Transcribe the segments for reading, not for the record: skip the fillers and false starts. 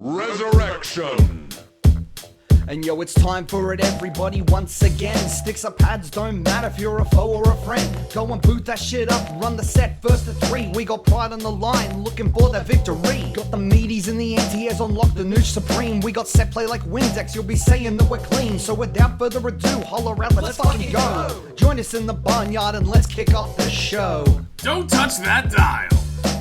Resurrection. And yo, it's time for it, everybody, once again. Sticks or pads, don't matter if you're a foe or a friend. Go and boot that shit up, run the set, first to three. We got pride on the line, looking for that victory. Got the meaties and the anti-airs on lock, the nooch supreme. We got set play like Windex, you'll be saying that we're clean. So without further ado, holler out, let's fucking go. Join us in the barnyard and let's kick off the show. Don't touch that dial.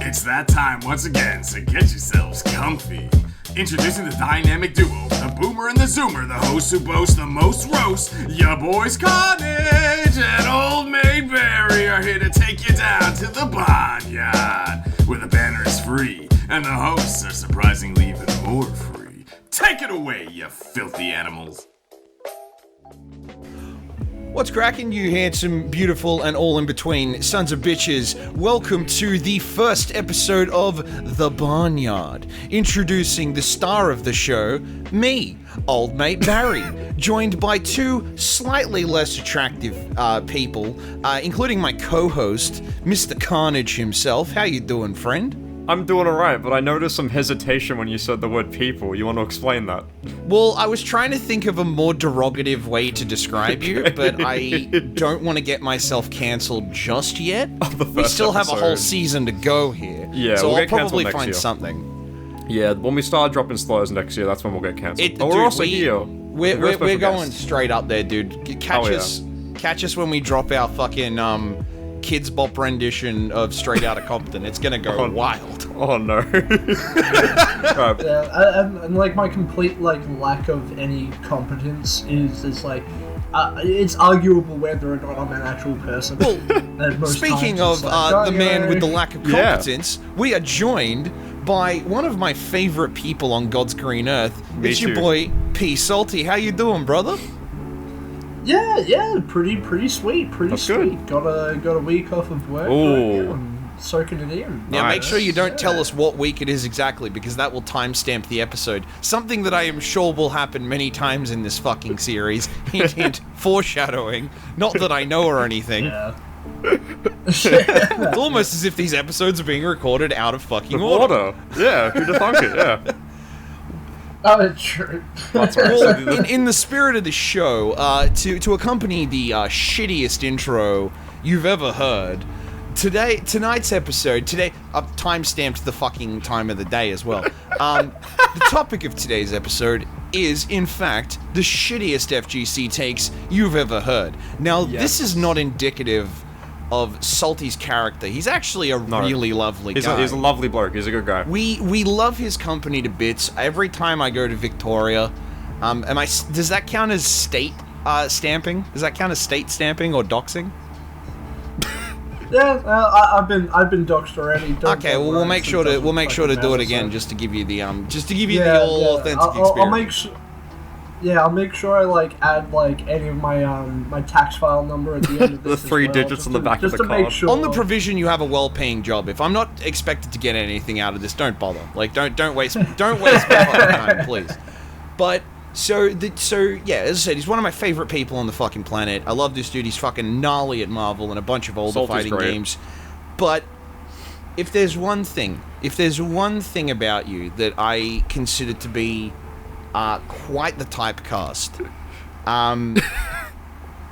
It's that time once again, so get yourselves comfy. Introducing the dynamic duo, the boomer and the zoomer, the hosts who boast the most roast. Ya boys Khanage and old Mate Barry are here to take you down to the Bahnyard, where the banner is free and the hosts are surprisingly even more free. Take it away, you filthy animals. What's cracking, you handsome, beautiful, and all in between sons of bitches? Welcome to the first episode of The Barnyard. Introducing the star of the show, me, old Mate Barry, joined by two slightly less attractive people, including my co-host, Mr. Khanage himself. How you doing, friend? I'm doing alright, but I noticed some hesitation when you said the word people. You want to explain that? Well, I was trying to think of a more derogative way to describe you, but I don't want to get myself cancelled just yet. We still have a whole season to go here. Yeah, so we'll I'll get cancelled probably next find year. something. Yeah, when we start dropping slurs next year, that's when we'll get cancelled. But Dude, we're also here. We're going straight up there, dude. Catch us when we drop our fucking Kids Bop rendition of Straight Outta Compton. It's gonna go wild. Oh no. Right. Yeah, and like my complete lack of any competence is like it's arguable whether or not I'm an actual person. Well, speaking of the man with the lack of competence, we are joined by one of my favorite people on God's green earth. It's your boy P. Psalty. How you doing, brother? Yeah, pretty sweet, That's sweet. Good. Got a week off of work. Ooh. Right now, I'm soaking it in. Now, make sure you don't tell us what week it is exactly, because that will timestamp the episode. Something that I am sure will happen many times in this fucking series. Hint, hint, foreshadowing. Not that I know or anything. Yeah. It's almost as if these episodes are being recorded out of fucking order. Yeah, who'd have thunk it, yeah. Oh, true. That's right. Well, in the spirit of the show, to accompany the shittiest intro you've ever heard, tonight's episode, I've time-stamped the fucking time of the day as well. The topic of today's episode is, in fact, the shittiest FGC takes you've ever heard. Now, This is not indicative of Psalty's character. He's actually a really lovely guy. He's a lovely bloke. He's a good guy. We love his company to bits. Every time I go to Victoria, does that count as state stamping? Does that count as state stamping or doxing? Yeah, I've been doxed already. Okay, well we'll make sure to do it again, just to give you the authentic experience. I'll make sure I add any of my my tax file number at the end of this. The three digits on the back of the card. Make sure. On the provision you have a well-paying job. If I'm not expected to get anything out of this, don't bother. Don't waste my fucking time, please. But so yeah, as I said, he's one of my favorite people on the fucking planet. I love this dude. He's fucking gnarly at Marvel and a bunch of older fighting games. But if there's one thing about you that I consider to be quite the typecast,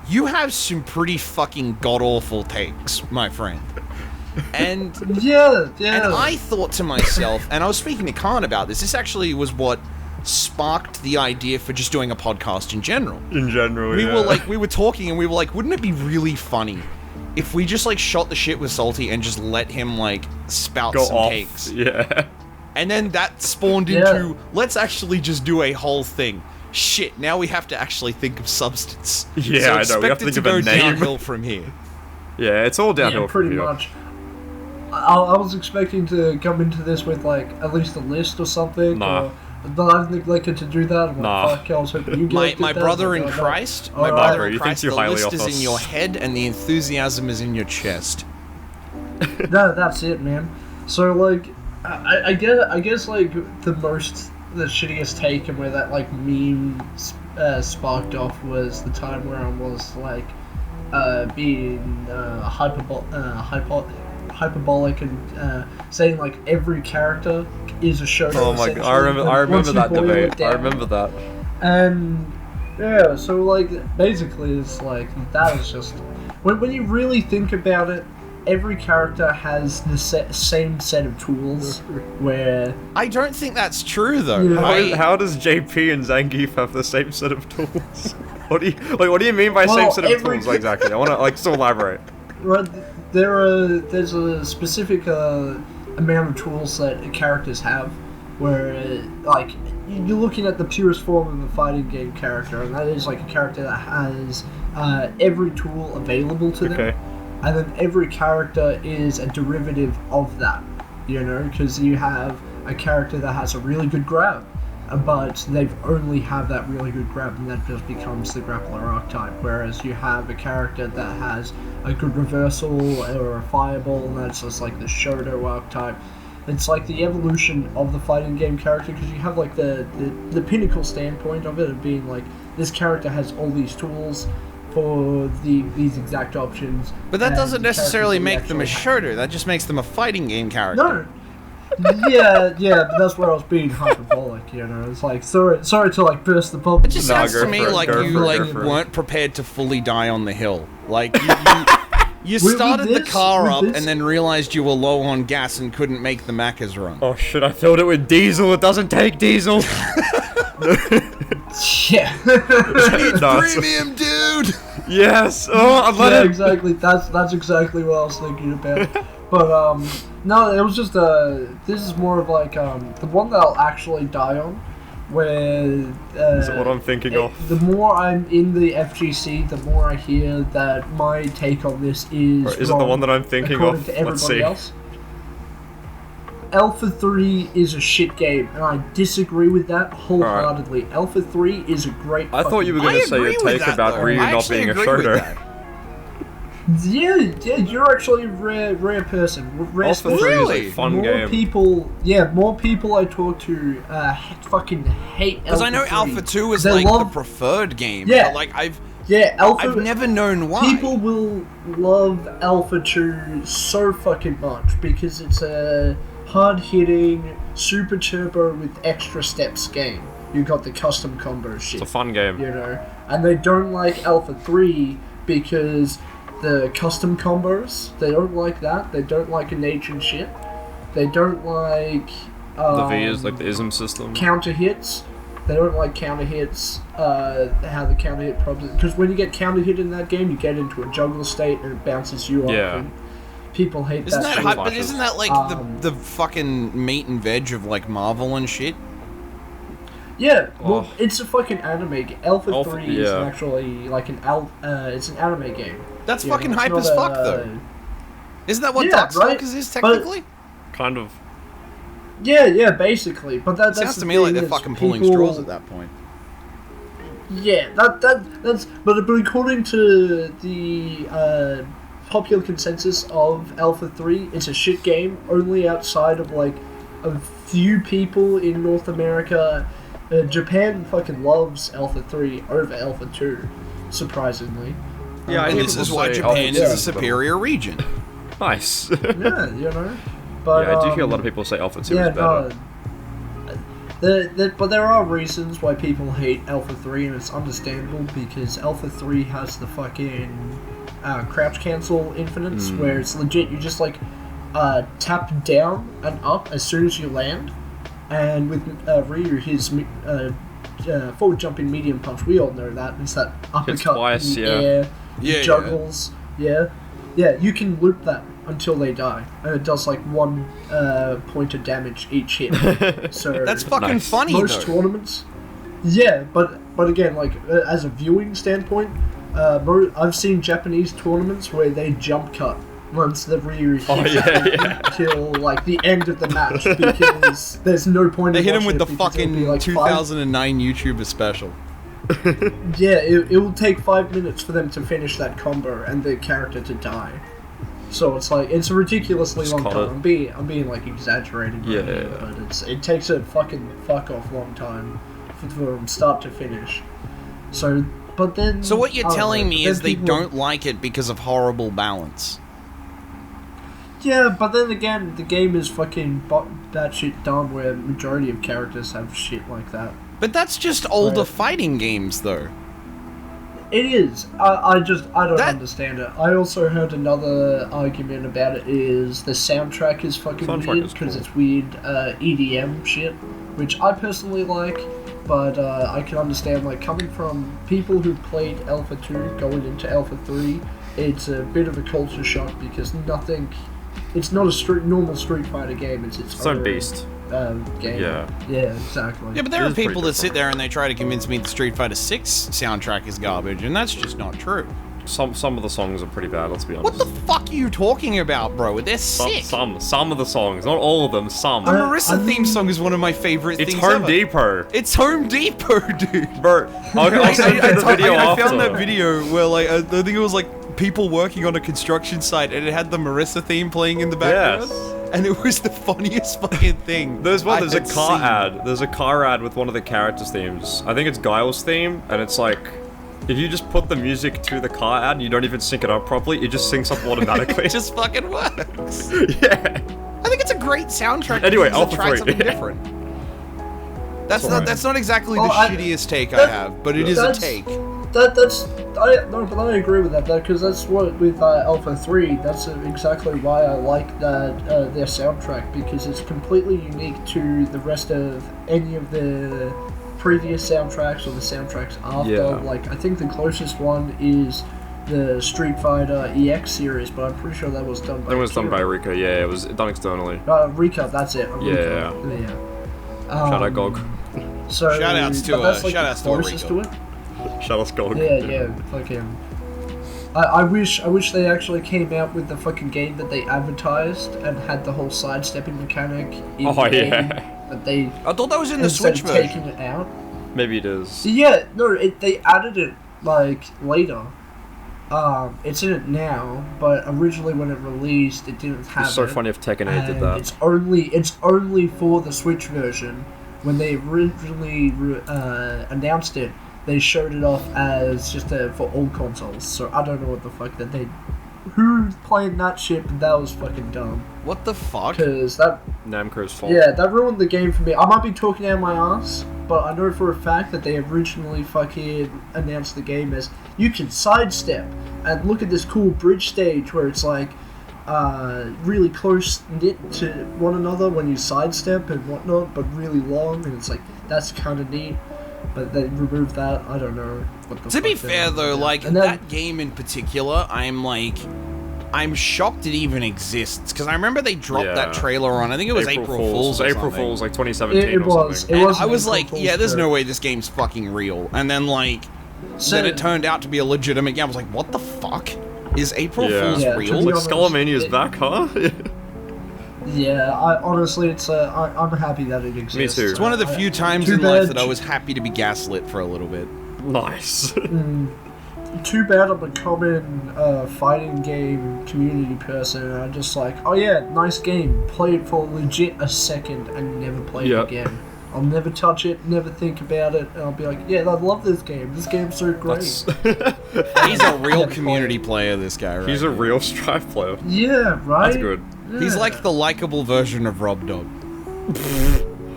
you have some pretty fucking god-awful takes, my friend. And yeah. And I thought to myself, and I was speaking to Khan about this actually was what sparked the idea for just doing a podcast in general. We were talking and we were like, wouldn't it be really funny if we just shot the shit with Psalty and just let him spout Go some off. takes? Yeah. And then that spawned into, let's actually just do a whole thing. Shit, now we have to actually think of substance. Yeah, so I know, we have to expect it think to of a go name. downhill from here. Yeah, it's all downhill from pretty here. much. I was expecting to come into this with at least a list or something. Nah. But I didn't think to do that. I'm Nah. Fuck, I was hoping you guys did My that. brother in No. Christ, All my right. brother in You think Christ, too the highly list of is us. in your head and the enthusiasm is in your chest. No, that's it, man. So I guess the shittiest take and where that meme sparked off was the time where I was being hyperbolic and saying like every character is a shoto. Oh my god, I remember that debate. I remember that. And yeah, so like basically it's like that is just when you really think about it, every character has the same set of tools. Where I don't think that's true though. Yeah. How does JP and Zangief have the same set of tools? What do you mean by same set of tools exactly? I want to just elaborate. Right, there's a specific amount of tools that characters have, where like you're looking at the purest form of a fighting game character, and that is like a character that has every tool available to them, and then every character is a derivative of that, you know, because you have a character that has a really good grab, but they've only have that really good grab, and that just becomes the grappler archetype. Whereas you have a character that has a good reversal or a fireball, and that's just like the shoto archetype. It's like the evolution of the fighting game character, because you have like the pinnacle standpoint of it of being like, this character has all these tools for these exact options. But that doesn't the necessarily characters make them a shoto. That just makes them a fighting game character. No. Yeah, but that's where I was being hyperbolic, you know. It's like, sorry to like burst the bubble. It just sounds to me like you weren't prepared to fully die on the hill. Like you started the car up and then realized you were low on gas and couldn't make the Macca's run. Oh shit! I filled it with diesel. It doesn't take diesel. Yeah. Premium, dude. Yes. Oh, yeah, exactly. That's exactly what I was thinking about. But no, it was just this is more of like the one that I'll actually die on, where is it what I'm thinking of? The more I'm in the FGC, the more I hear that my take on this is Right, is it the one that I'm thinking of? To Let's see. Else. Alpha 3 is a shit game, and I disagree with that wholeheartedly. Right. Alpha 3 is a great. I thought you were going to say your take about Ryu not being a shoto. Yeah, you're actually a rare person. Alpha 3 is a fun game. More people I talk to fucking hate Alpha 3. Because I know Alpha 2 is like the preferred game. Yeah. But like I've never known why. People will love Alpha 2 so fucking much because it's a hard-hitting, super turbo with extra steps game. You got the custom combo shit. It's a fun game. You know? And they don't like Alpha 3 because the custom combos, they don't like that. They don't like innate and shit. They don't like the V is like the ISM system. Counter hits. They don't like counter hits. How the counter hit problems. Because when you get counter hit in that game, you get into a juggle state and it bounces you off. And people hate isn't that. But isn't that like the fucking meat and veg of like Marvel and shit? Yeah, well, it's a fucking anime game. Alpha 3 is actually like it's an anime game. That's fucking hype as fuck, though. Isn't that what Darkstalkers is, technically? Kind of. Yeah, basically. But that sounds to me like they're fucking pulling straws at that point. Yeah, that's... But according to the popular consensus of Alpha 3, it's a shit game, only outside of, like, a few people in North America. Japan fucking loves Alpha 3 over Alpha 2, surprisingly. Yeah, and this is why Japan is a superior region. Nice. Yeah, you know. But, yeah, I do hear a lot of people say Alpha 2 is better. But there are reasons why people hate Alpha 3, and it's understandable, because Alpha 3 has the fucking crouch cancel infinites, where it's legit, you just like tap down and up as soon as you land, and with Ryu, his forward jumping medium punch, we all know that, it's that uppercut twice, in the air, juggles, yeah, you can loop that until they die, and it does like 1 point of damage each hit. So that's fucking funny. Most tournaments, yeah, but again, like as a viewing standpoint, I've seen Japanese tournaments where they jump cut once the Ryu hits till like the end of the match, because there's no point. They hit him with the fucking like 2009 YouTuber special. Yeah, it will take 5 minutes for them to finish that combo and the character to die. So it's like, it's a ridiculously long time. I'm being like exaggerating, but it takes a fucking fuck off long time from start to finish. So, but then. So what you're telling me is they don't like it because of horrible balance. Yeah, but then again, the game is fucking that shit dumb where majority of characters have shit like that. But that's just older Right. fighting games, though. It is. I don't understand it. I also heard another argument about it is the soundtrack is fucking Soundtrack weird is because cool. it's weird EDM shit, which I personally like, but I can understand like coming from people who played Alpha 2 going into Alpha 3, it's a bit of a culture shock because it's not a normal Street Fighter game. It's its own own beast. Game. Yeah. Yeah, exactly. Yeah, but there It are is pretty people that sit different. there and they try to convince me the Street Fighter 6 soundtrack is garbage, and that's just not true. Some of the songs are pretty bad. Let's be honest. What the fuck are you talking about, bro? They're sick. Some of the songs, not all of them. Some. The Marissa theme song is one of my favorite It's things Home ever. Depot, It's Home Depot, dude. bro. I'll send you the video I after. found that video where, like, I think it was like people working on a construction site, and it had the Marissa theme playing in the background, Yes. and it was the funniest fucking thing. There's I a had car seen. ad. There's a car ad with one of the characters' themes. I think it's Guile's theme, and it's like, if you just put the music to the car ad and you don't even sync it up properly, it just syncs up automatically. It just fucking works. Yeah. I think it's a great soundtrack. Anyway, because it Alpha tries 3. something different. That's Alright. that's not exactly Oh, the I- shittiest take I that- have, but it is a that's- take. But I agree with that because that's what with Alpha 3. That's exactly why I like that their soundtrack because it's completely unique to the rest of any of the previous soundtracks or the soundtracks after. Yeah. Like I think the closest one is the Street Fighter EX series, but I'm pretty sure that was done by. It was done by Akira. Rika. Yeah, it was done externally. Rika, that's it. Rika. Yeah. Yeah. Shout out GOG. So, Shoutouts to, but that's like shoutouts the to closest Rika. to it. Shout out GOG. Yeah, fucking. I wish they actually came out with the fucking game that they advertised and had the whole sidestepping mechanic. In Oh, the game, yeah. But they I thought that was in the instead Switch of version. taking it out. Maybe it is. Yeah, no, they added it like later. It's in it now, but originally when it released, it didn't have It's so it. funny if Tekken 8 did And that. It's only for the Switch version. When they originally announced it, they showed it off as just for all consoles. So I don't know what the fuck that they. Who's playing that shit? But that was fucking dumb. What the fuck? Because that, Namco's fault. yeah, that ruined the game for me. I might be talking out my ass, but I know for a fact that they originally fucking announced the game as you can sidestep and look at this cool bridge stage where it's like really close knit to one another when you sidestep and whatnot, but really long, and it's like that's kind of neat. But they removed that. I don't know what the. To be fuck they fair did. though, like And then- that game in particular, I'm shocked it even exists because I remember they dropped that Yeah. trailer on. I think it was April Fool's. Or April something. Fools, like 2017 It or was. something. It And was. I was April like, Fool's yeah, there's no joke. way this game's fucking real. And then like, So- then it turned out to be a legitimate game. I was like, what the fuck? Is April Yeah. Fool's Yeah, to real? be Like honest, Skullomania's it- back, huh? Yeah, honestly, it's I'm happy that it exists. too. It's one of the few times Too in life bad- that I was happy to be gaslit for a little bit. Nice. Too bad I'm a common fighting game community person, and I'm just like, oh yeah, nice game. Play it for legit a second and never play it Yep. again. I'll never touch it, never think about it, and I'll be like, yeah, I love this game. This game's so great. That's He's a real Yeah, community player, this guy, right? He's a real Strive player. Yeah, right? That's good. Yeah. He's like the likable version of Rob Dog.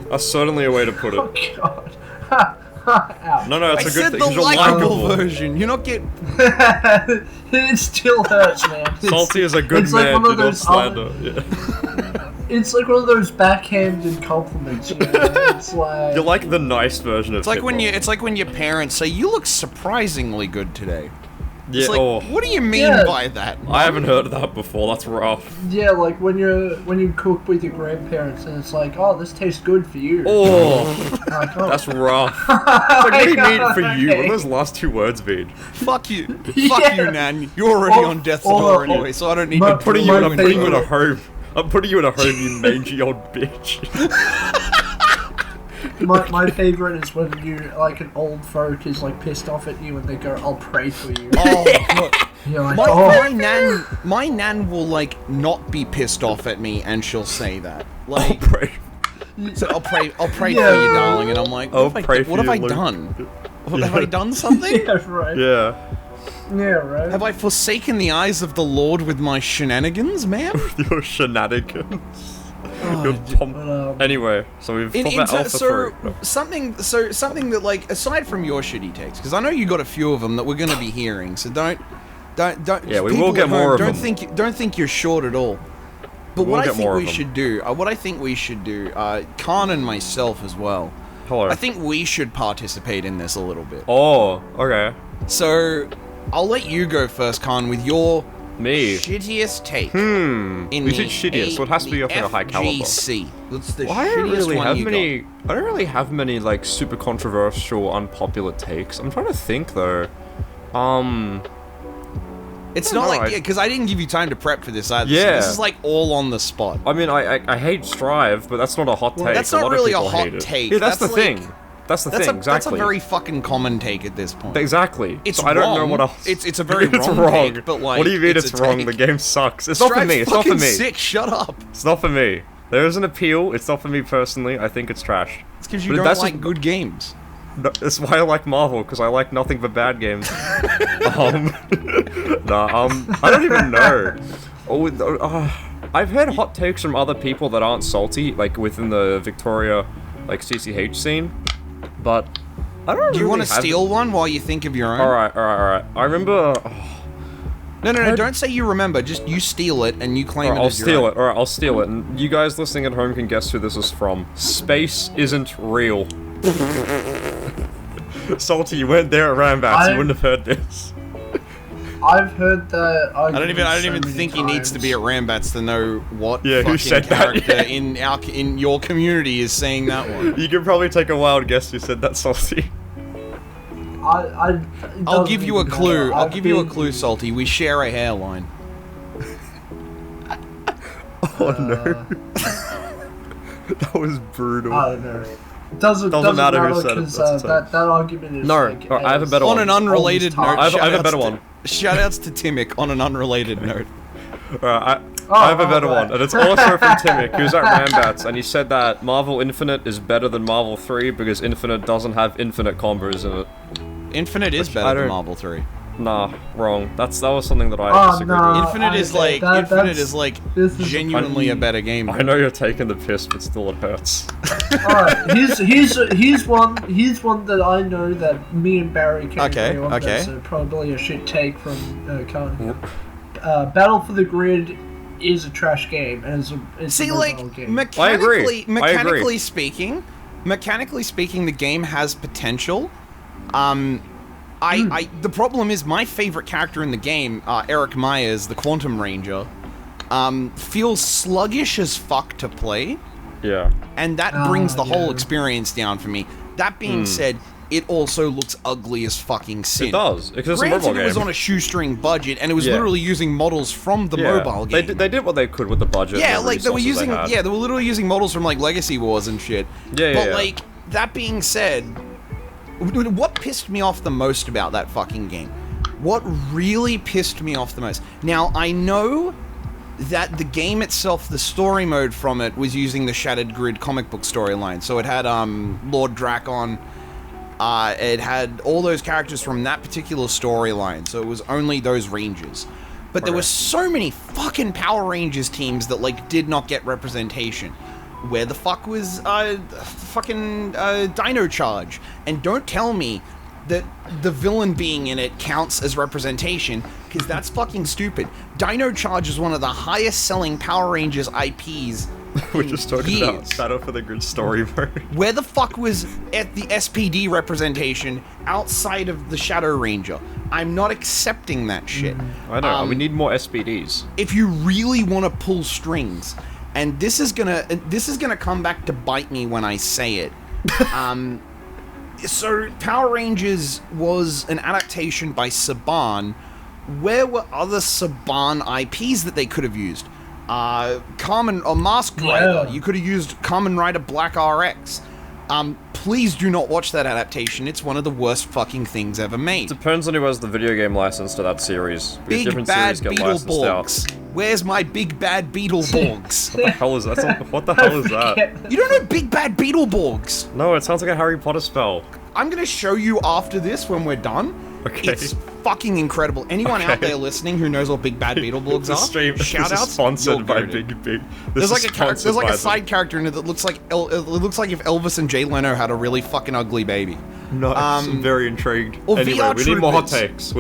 That's certainly a way to put Oh it. god. Ouch. No, it's I a good said thing. the 'cause you're likable likable. version. You're not getting. It still hurts, man. Salty is a good it's like man. one Do of not those slander. Yeah. It's like one of those backhanded compliments, you know? It's like... You're like the nice version of. It's like when Hitler. it's like when your parents say you look surprisingly good today. Yeah. It's like, Oh, what do you mean Yeah. by that? I haven't heard of that before. That's rough. Yeah, like when you cook with your grandparents and it's like, oh, this tastes good for you. Oh, Like, oh. that's rough. It's like, what do you mean for you? What Okay. are those last two words mean? Fuck you, fuck Yeah. you, Nan. You're already Or- on death's or- door or- anyway, so I don't need my- to Putting drill you, you I'm putting you in a into- home. I'm putting you in a home, you mangy old bitch. My favorite is when you, like, an old folk is, like, pissed off at you and they go, I'll pray for you. Oh, God. You're like, My, oh. my nan will like not be pissed off at me, and she'll say that. I'll Like, pray. so I'll pray Yeah. for you, darling, and I'm like, I'll what pray have I, for what have you, I Luke. done? Have I done something? Yeah, right. Yeah. Yeah, right. Have I forsaken the eyes of the Lord with my shenanigans, ma'am? Your shenanigans. But, Anyway, so we've talked about Alpha 3. something that, like, aside from your shitty takes, because I know you got a few of them that we're gonna be hearing, so don't. Yeah, we people will get at home, more of don't them. Don't think you're short at all. But We'll what I get think more we of them. should do, Khan and myself as well. Hello. I think we should participate in this a little bit. Oh, okay. So, I'll let you go first, Khan, with your Me. shittiest take. You the said shittiest, so it has to be the of a high caliber. FGC. That's the Well, I don't shittiest really one have you many. got. I don't really have many like super controversial, unpopular takes. I'm trying to think though. It's I not don't like, know, yeah, because I didn't give you time to prep for this either. So Yeah. this is like all on the spot. I mean, I hate Strive, but that's not a hot take. that's not lot really of a people hot hate it. take. Yeah, that's That's the like- thing. That's the That's thing. a Exactly. very fucking common take at this point. Exactly. It's so I don't know wrong. what else. It's a very it's wrong wrong. take, but, like, what do you mean it's it's a wrong? take. The game sucks. It's not for Strive's me. It's not for fucking me. sick. Shut up. It's not for me. There is an appeal. It's not for me personally. I think it's trash. It's because you But don't that's like just- good games. No, that's why I like Marvel, because I like nothing but bad games. I don't even know. I've heard hot takes from other people that aren't salty, like within the Victoria, like CCH scene, but I don't. Do you really want to have- steal one while you think of your own? All right. I remember. No. Don't say you remember. Just you steal it and you claim it I'll as your steal own. it. Alright, I'll steal it. And you guys listening at home can guess who this is from. Space isn't real. Salty, you weren't there at Rambats. You wouldn't have heard this. I've heard that. I don't even think he needs to be at Rambats to know what Yeah, who fucking said that? character in your community is saying that one. You can probably take a wild guess who said that, Salty. I'll give you a clue. I'll give you a clue, Salty. We share a hairline. Oh no. That was brutal. I don't know. Doesn't matter who said it, because that's the that argument is No, like, I have a as better On one. an unrelated Always note, talk. I have a shoutouts better to- one. Shoutouts to Timic on an unrelated note. Alright, I have a better right. one, and it's also from Timic, who's at Rambats, and he said that Marvel Infinite is better than Marvel 3 because Infinite doesn't have infinite combos in it. Infinite is I better than don't- Marvel 3. Nah, wrong. That was something that I Oh, disagreed no. with. Infinite is like this is genuinely a better game. I know you're taking the piss, but still it hurts. Alright, here's one that I know that me and Barry can Okay, agree on. okay. That's probably a shit take from Khan. Battle for the Grid is a trash game, and it's See, a like mobile game. mechanically, I agree. mechanically speaking, the game has potential. The problem is my favorite character in the game, Eric Myers, the Quantum Ranger, feels sluggish as fuck to play, Yeah. and that brings the whole yeah. experience down for me. That being said, it also looks ugly as fucking sin. It does, because it's a Granted, mobile game. it was on a shoestring budget, and it was Yeah. literally using models from the mobile game. They did what they could with the budget. Yeah, and the like they were resources using, had. they were literally using models from like Legacy Wars and shit. Yeah, But yeah. like that being said, what pissed me off the most about that fucking game? What really pissed me off the most? Now I know that the game itself, the story mode from it, was using the Shattered Grid comic book storyline. So it had Lord Drakon. It had all those characters from that particular storyline, so it was only those Rangers. But there were so many fucking Power Rangers teams that, like, did not get representation. Where the fuck was, fucking, Dino Charge? And don't tell me that the villain being in it counts as representation, because that's fucking stupid. Dino Charge is one of the highest selling Power Rangers IPs We're just talking years. about Battle for the Grid story mode. Where the fuck was at the SPD representation outside of the Shadow Ranger? I'm not accepting that shit. I know. We need more SPDs. If you really want to pull strings, and this is gonna come back to bite me when I say it. So Power Rangers was an adaptation by Saban. Where were other Saban IPs that they could have used? Masked Rider. Yeah. You could have used Kamen Rider Black RX. Please do not watch that adaptation. It's one of the worst fucking things ever made. Depends on who has the video game license to that series. Because Big different bad series get licensed out. Beetleborgs. Where's my big bad Beetleborgs? What the hell is that? What the hell is that? You don't know big bad Beetleborgs? No, it sounds like a Harry Potter spell. I'm gonna show you after this when we're done. Okay. It's fucking incredible. Anyone out there listening who knows what Big Bad Beetleborgs The are, stream shout is outs. sponsored by Big. There's like a side character in it that looks like it looks like if Elvis and Jay Leno had a really fucking ugly baby. No, I'm very intrigued. Or Anyway, VR we need more hot Troopers. takes.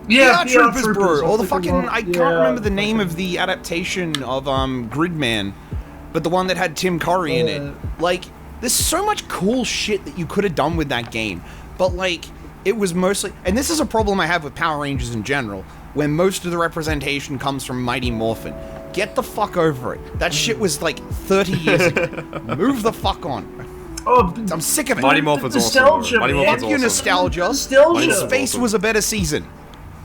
Yeah, VR Troopers, bro. Or the I fucking forgot. I can't remember the name of the adaptation of Gridman, but the one that had Tim Curry in it. Like, there's so much cool shit that you could have done with that game, but like, it was mostly, and this is a problem I have with Power Rangers in general, where most of the representation comes from Mighty Morphin. Get the fuck over it. That shit was like 30 years ago. Move the fuck on. Oh, I'm sick of it. Mighty Morphin's awesome. nostalgia, Mighty man. Morphin's Fuck your awesome. nostalgia. Nostalgia. In Space was a better season.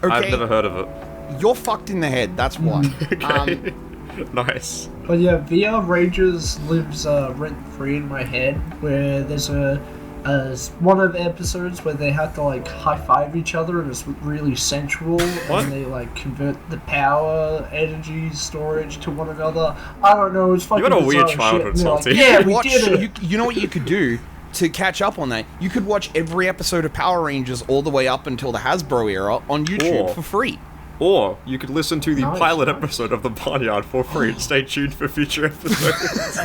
Okay? I've never heard of it. You're fucked in the head, that's why. Okay. Nice. But yeah, VR Rangers lives rent-free in my head, where there's one of the episodes where they have to like high-five each other and it's really sensual, What? and they like convert the power, energy, storage to one another. I don't know, it's fucking You got a weird bizarre childhood, shit. And they're Salty. Like, yeah, we Watch, did it. you know what you could do to catch up on that? You could watch every episode of Power Rangers all the way up until the Hasbro era on YouTube Or- for free. Or you could listen to the Nice. pilot episode of the Bahnyard for free and stay tuned for future episodes.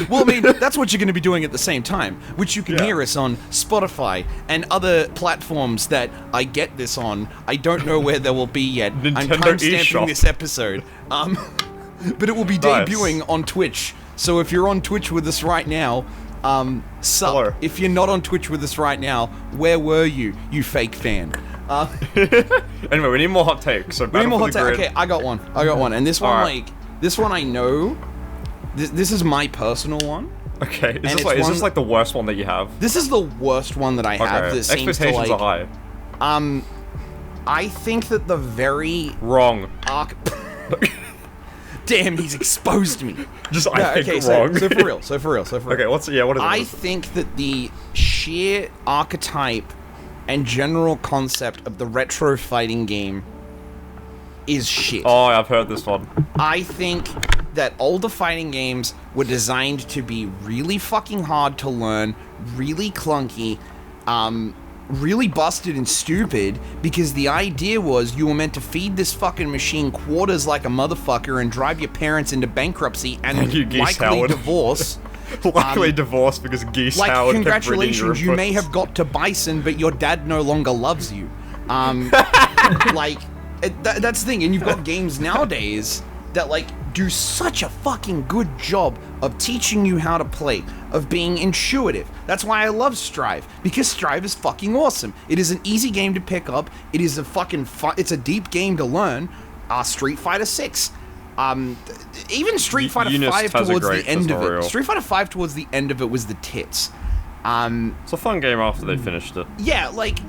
Well, I mean, that's what you're going to be doing at the same time, which you can Yeah. hear us on Spotify and other platforms that I get this on. I don't know where they will be yet. I'm Nintendo timestamping eShop. this episode. But it will be Nice. debuting on Twitch. So if you're on Twitch with us right now, sup. Hello. If you're not on Twitch with us right now, where were you, you fake fan? Anyway, we need more hot takes. So We need more hot Battle for the take. Okay, I got one. And this one, Alright. this one I know. This is my personal one. Okay, And is it's this one- like the worst one that you have? This is the worst one that I have. Okay, That seems to expectations like, are high. I think that the very Wrong. arc. Damn, he's exposed me. Just Yeah, I think okay, wrong. so for real. Okay, what is it? I think that the sheer archetype and general concept of the retro fighting game is shit. Oh, I've heard this one. I think that older fighting games were designed to be really fucking hard to learn, really clunky, really busted and stupid, because the idea was you were meant to feed this fucking machine quarters like a motherfucker and drive your parents into bankruptcy and Thank you, Geese likely Howard. divorce. Luckily divorced because Geese Like, Howard kept reading your congratulations, you may inputs. have got to Bison, but your dad no longer loves you. Like, that's the thing, and you've got games nowadays that, like, do such a fucking good job of teaching you how to play, of being intuitive. That's why I love Strive, because Strive is fucking awesome. It is an easy game to pick up, it is a fucking it's a deep game to learn. Street Fighter 6. Even Street Fighter Eunice 5 has a towards great the end of it. tutorial. Street Fighter 5 towards the end of it was the tits. It's a fun game after they finished it. Yeah, like,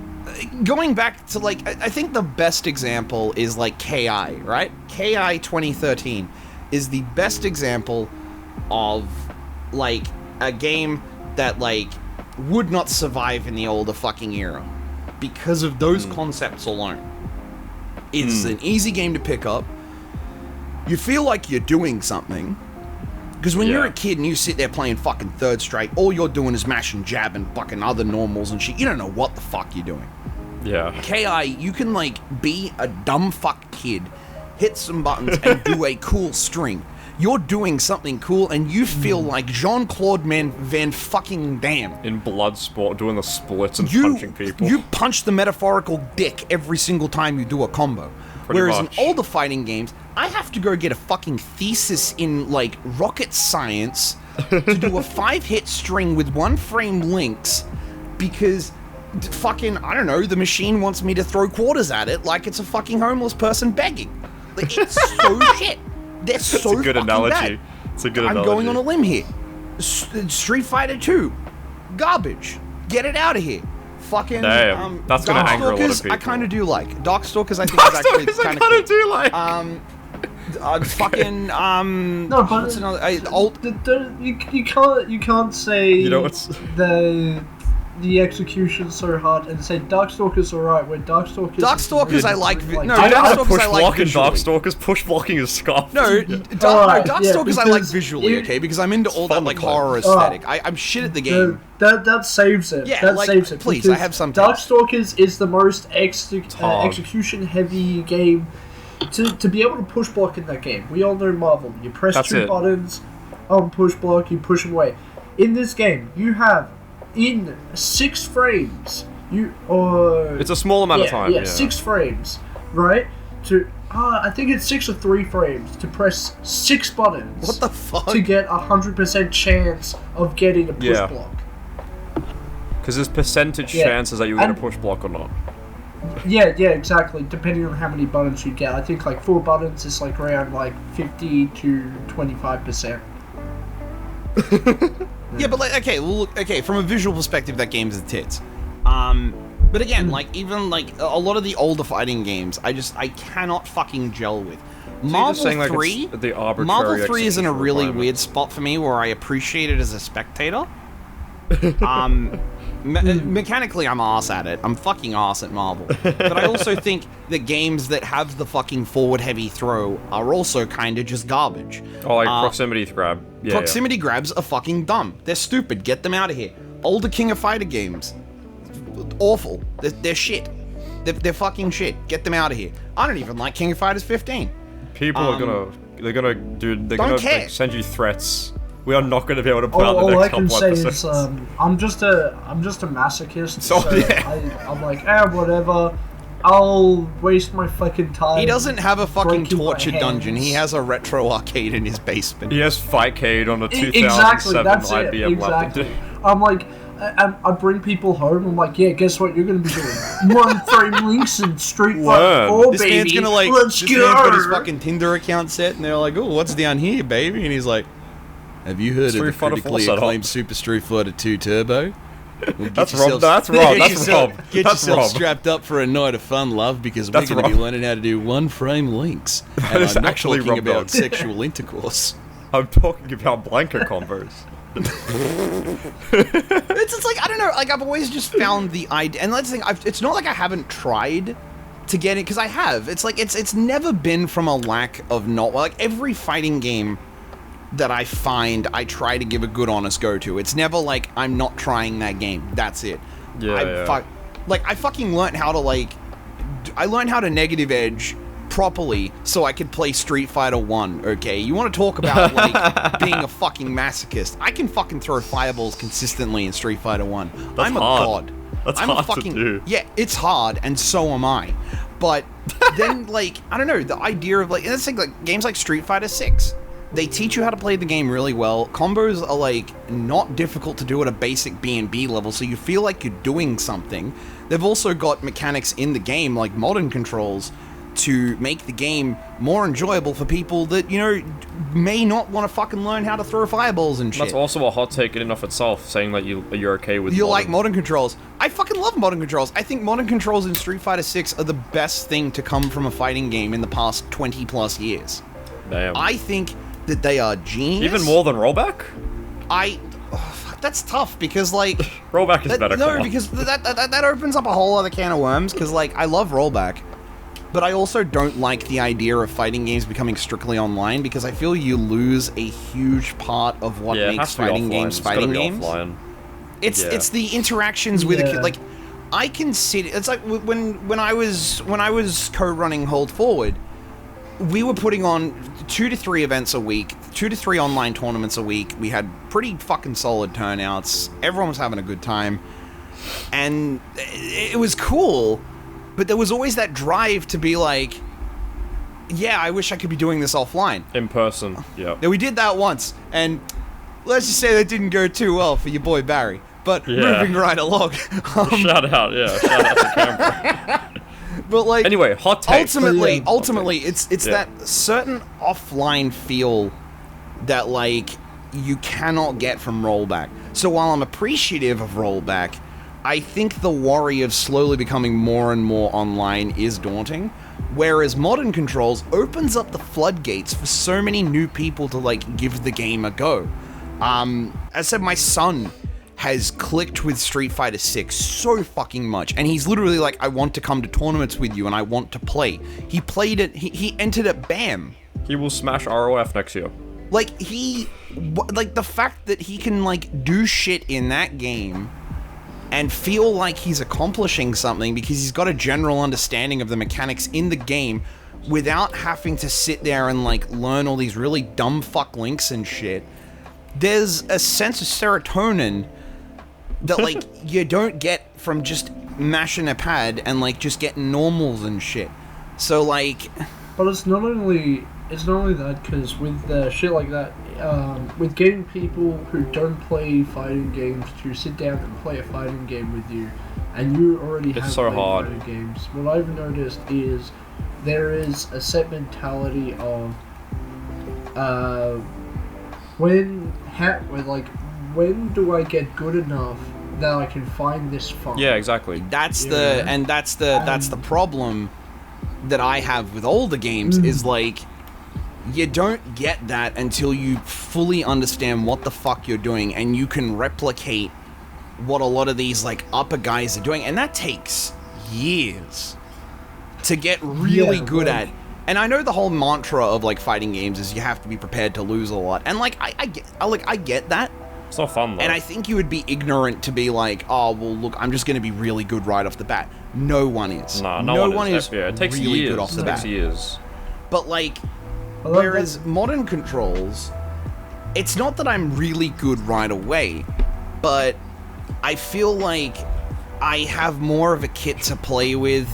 going back to, like, I think the best example is, like, KI, right? KI 2013 is the best example of, like, a game that, like, would not survive in the older fucking era because of those concepts alone. It's an easy game to pick up. You feel like you're doing something. Because when you're Yeah. a kid and you sit there playing fucking Third Strike, all you're doing is mashing, jabbing, fucking other normals and shit. You don't know what the fuck you're doing. Yeah. KI, you can, like, be a dumb fuck kid, hit some buttons, and do a cool string. You're doing something cool, and you feel like Jean-Claude Van fucking Damme. In Bloodsport, doing the splits and You, punching people. you punch the metaphorical dick every single time you do a combo. Pretty Whereas much. in older fighting games, I have to go get a fucking thesis in, like, rocket science to do a 5-hit string with 1-frame links because fucking, I don't know, the machine wants me to throw quarters at it like it's a fucking homeless person begging. Like, it's so shit. They're so It's a good fucking analogy. bad. It's a good I'm analogy. going on a limb here. Street Fighter 2. Garbage. Get it out of here. Fucking, Damn, that's gonna anger a lot of Darkstalkers, I people. kind of do like. Darkstalkers, I think, is actually Darkstalkers I kind of kinda cool. do like. Fucking, No, but what's another, old, you can't say You know what's... the execution's so hard and say Darkstalkers alright, where Darkstalkers... Darkstalkers I like... I don't know Darkstalkers push I like block in visually. Darkstalkers. Push blocking is scuffed. No, Darkstalkers I like because visually, okay? Because I'm into all that, fun like, to play. horror aesthetic. I'm shit at the game. That saves it. Yeah, that like, saves it. please, because I have some taste. Darkstalkers is the most execution-heavy game to be able to push block in that game. We all know Marvel. You press That's two it. buttons on push block, you push away. In this game, you have, in 6 frames, It's a small amount of time. Yeah, 6 frames, right? I think it's 6 or 3 frames to press 6 buttons. What the fuck? To get 100% chance of getting a push block. Because there's percentage chances that you're going to push block or not. Yeah, exactly. Depending on how many buttons you get. I think like 4 buttons is like around like 50 to 25%. Yeah, but like, okay, from a visual perspective, that game's the tits. But again, like, even like a lot of the older fighting games, I cannot fucking gel with. Marvel 3, Marvel 3 is in a really weird spot for me where I appreciate it as a spectator. Mechanically, I'm arse at it. I'm fucking arse at Marvel. But I also think that games that have the fucking forward-heavy throw are also kind of just garbage. Oh, like proximity grab. Yeah, proximity grabs are fucking dumb. They're stupid. Get them out of here. Older King of Fighter games. Awful. They're shit. They're fucking shit. Get them out of here. I don't even like King of Fighters 15. People are gonna like, send you threats. We are not going to be able to put out the all next I can couple say episodes. is I'm just a masochist. So, yeah. I'm like, whatever. I'll waste my fucking time. He doesn't have a fucking breaking my torture dungeon. hands. He has a retro arcade in his basement. He has Fightcade on a 2007 Exactly, that's IBM it. laptop. Exactly. I'm like, I bring people home. I'm like, yeah, guess what you're gonna be doing? 1 frame links and Street Fighter 4, This baby. man's gonna like, Let's this go. man's got his fucking Tinder account set, and they're like, oh, what's down here, baby? And he's like, have you heard of the critically acclaimed Super Street Fighter 2 Turbo? Well, That's Rob. That's Rob. Get yourself strapped up for a night of fun, love, because we're going to be learning how to do 1 frame links. And is I'm not actually talking Rob about Dog. sexual intercourse. I'm talking about blanket combos. It's like, I don't know, like, I've always just found the idea, and that's the thing, it's not like I haven't tried to get it, because I have. It's like, it's never been from a lack of like, every fighting game that I find, I try to give a good honest go to. It's never like, I'm not trying that game. That's it. I fucking learned how to, I learned how to negative edge properly so I could play Street Fighter 1, okay? You want to talk about, like, being a fucking masochist. I can fucking throw fireballs consistently in Street Fighter 1. I'm a god. That's I'm hard a fucking, to do. Yeah, it's hard, and so am I. But then, like, I don't know, the idea of, like, and that's like games like Street Fighter 6. They teach you how to play the game really well. Combos are, like, not difficult to do at a basic B&B level, so you feel like you're doing something. They've also got mechanics in the game, like modern controls, to make the game more enjoyable for people that, you know, may not want to fucking learn how to throw fireballs and shit. That's also a hot take in and of itself, saying that you're okay with You like modern controls. I fucking love modern controls. I think modern controls in Street Fighter 6 are the best thing to come from a fighting game in the past 20 plus years. Damn. I think that they are genius. Even more than rollback? That's tough because, like, rollback is better. No, because that opens up a whole other can of worms. Because, like, I love rollback, but I also don't like the idea of fighting games becoming strictly online because I feel you lose a huge part of what makes fighting games fighting games. It's the interactions with a kid. Like, I can see it's like when I was co-running Hold Forward. We were putting on 2 to 3 events a week, 2 to 3 online tournaments a week. We had pretty fucking solid turnouts. Everyone was having a good time. And it was cool, but there was always that drive to be like, yeah, I wish I could be doing this offline. In person, yeah. Now, we did that once, and let's just say that didn't go too well for your boy Barry. But moving right along. Shout out to Canberra. But, like, anyway, hot take. Ultimately, it's that certain offline feel that, like, you cannot get from rollback. So while I'm appreciative of rollback, I think the worry of slowly becoming more and more online is daunting. Whereas modern controls opens up the floodgates for so many new people to, like, give the game a go. As I said, my son has clicked with Street Fighter 6 so fucking much, and he's literally like, I want to come to tournaments with you and I want to play. He played it, he entered it, BAM! He will smash ROF next year. Like, the fact that he can, like, do shit in that game and feel like he's accomplishing something because he's got a general understanding of the mechanics in the game without having to sit there and, like, learn all these really dumb fuck links and shit. There's a sense of serotonin that, like, you don't get from just mashing a pad and, like, just getting normals and shit. So, like... But it's not only that, because with shit like that, with getting people who don't play fighting games to sit down and play a fighting game with you, and you already have so played hard. fighting games, what I've noticed is there is a set mentality of when do I get good enough that I can find this fun? Yeah, exactly. That's the problem that I have with older games is, like, you don't get that until you fully understand what the fuck you're doing and you can replicate what a lot of these, like, upper guys are doing, and that takes years to get really good at. And I know the whole mantra of, like, fighting games is you have to be prepared to lose a lot, and, like, I get that. It's not fun, though. And I think you would be ignorant to be like, oh, well, look, I'm just going to be really good right off the bat. No one is. Nah, no one is. It takes really years. good off the bat. It takes years. But, like, whereas modern controls, it's not that I'm really good right away, but I feel like I have more of a kit to play with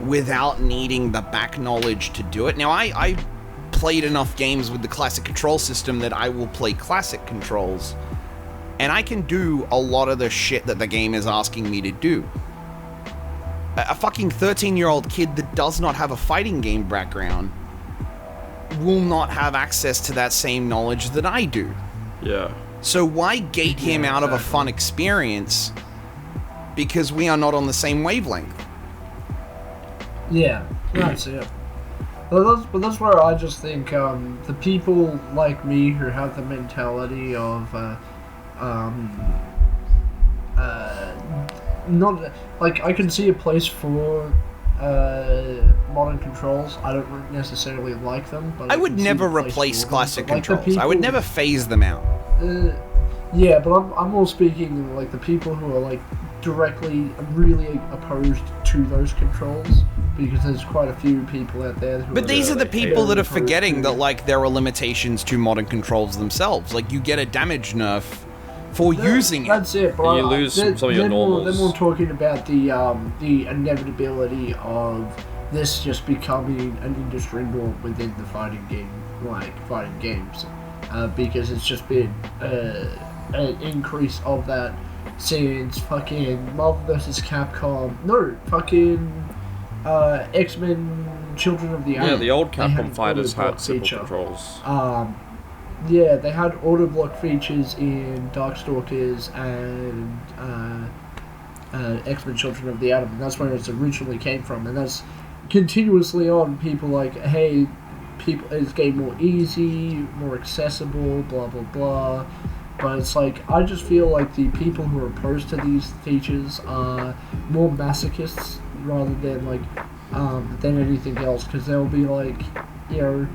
without needing the back knowledge to do it. Now, I played enough games with the classic control system that I will play classic controls, and I can do a lot of the shit that the game is asking me to do. A fucking 13-year-old kid that does not have a fighting game background will not have access to that same knowledge that I do. Yeah. So why gate him out of a fun experience because we are not on the same wavelength? Yeah, that's it. But that's where I just think the people like me who have the mentality of not like, I can see a place for modern controls. I don't necessarily like them, but I would never replace classic controls. I would never phase them out. Yeah, but I'm more speaking like the people who are, like, directly really opposed to those controls, because there's quite a few people out there who But these are the people that are forgetting that, to... like, there are limitations to modern controls themselves. Like, you get a damage nerf for using it. That's it, but You lose some of your normals. Then we're talking about the inevitability of this just becoming an industry norm within the fighting game, like fighting games, because it's just been an increase of that since fucking Marvel vs. Capcom. No, fucking X-Men Children of the Atom. Yeah, the old Capcom fighters had simple controls. Yeah, they had auto block features in Darkstalkers and X-Men Children of the Atom, and that's where it originally came from, and that's continuously on. People like, hey, it's getting more easy, more accessible, blah blah blah. But it's like, I just feel like the people who are opposed to these features are more masochists rather than, like, than anything else, because they'll be like, you know.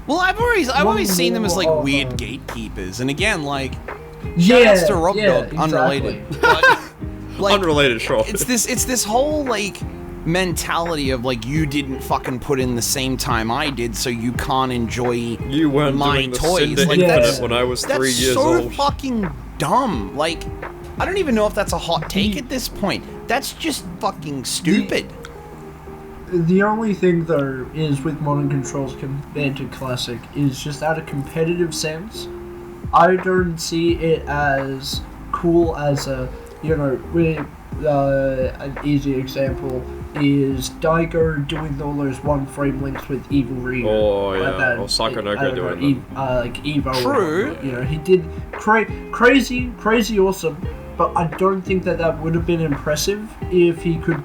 Well, I've always seen them as, like, weird gatekeepers, and again, like, Yeah, shoutouts to Rob Dog, exactly. unrelated. Like, Unrelated, sure. It's this whole, like, mentality of, like, you didn't fucking put in the same time I did, so you can't enjoy You weren't my doing the toys. Cinder Like, Infinite that's, when I was 3 that's years so old. fucking dumb. Like, I don't even know if that's a hot take at this point. That's just fucking stupid. The only thing, though, is with modern controls compared to classic is just out of competitive sense, I don't see it as cool as a, you know, an easy example is Daigo doing all those one-frame links with Evil Ryu. Oh, yeah, or Sakonoko doing them. Like Evo. True. You know, he did crazy awesome, but I don't think that would have been impressive if he could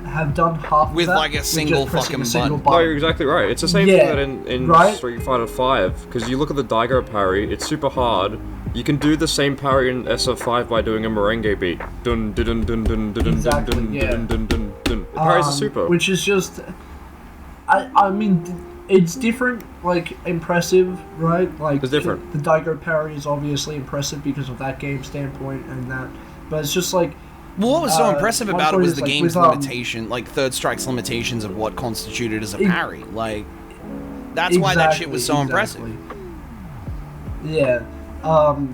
have done half With, of that like, a single fucking button. No, you're exactly right. It's the same Yeah, thing that in right? Street Fighter 5, because you look at the Daigo parry, it's super hard, You can do the same parry in SF5 by doing a merengue beat. Dun dun dun dun dun dun Exactly, dun yeah. dun dun dun dun. It parries the super. Which is just, I mean, it's different, like, impressive, right? Like, It's different. The Daigo parry is obviously impressive because of that game standpoint and that, but it's just like, Well, what was so impressive one about it point was is, the like, game's with, limitation, like Third Strike's limitations of what constituted as a parry. Like, that's why that shit was so impressive. Yeah,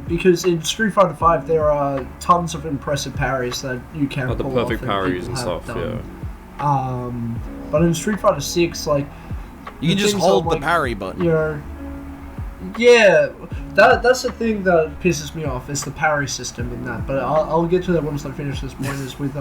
because in Street Fighter V there are tons of impressive parries that you can Like the pull perfect off parries people and have stuff, done. But in Street Fighter 6, like, You can the just things hold are, the like, parry button. Yeah, that's the thing that pisses me off is the parry system in that. But I'll get to that once I finish this point. Is with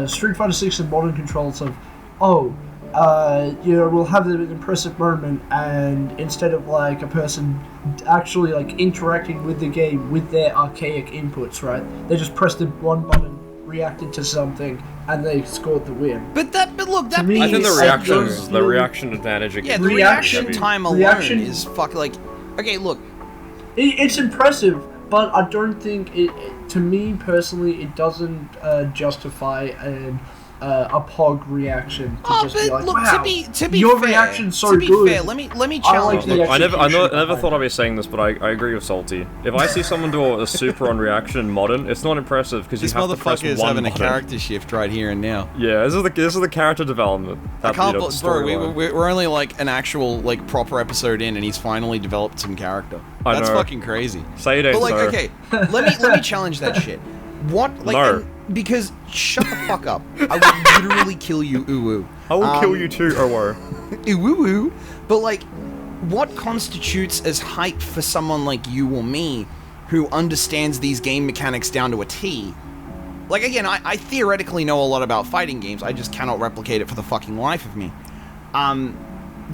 Street Fighter 6 and modern controls of, we'll have an impressive moment, and instead of like a person actually like interacting with the game with their archaic inputs, right? They just pressed the one button, reacted to something, and they scored the win. But look, that me, I think the It's reaction, like reaction advantage against yeah, the reaction reaction time alone reaction- is like, okay, look, It's impressive, but I don't think to me personally, it doesn't justify a POG reaction to just be like, look, wow, to be your fair, reaction's so to be good. fair, let me I like challenge the that. I never execution thought I'd be saying this, but I agree with Salty. If I see someone do a super on reaction in modern, it's not impressive because you This have to press motherfucker is one having a button. character shift right here and now. Yeah, this is the character development. I can't the believe, bro, storyline. we're only like an actual like proper episode in, and he's finally developed some character. I That's know. fucking crazy. Say it ain't But like, so. okay, let me challenge that shit. What like? No. Because shut the fuck up. I would literally kill you, uwu. I will kill you too, Owo. Uwu. But like, what constitutes as hype for someone like you or me, who understands these game mechanics down to a T? Like again, I theoretically know a lot about fighting games. I just cannot replicate it for the fucking life of me.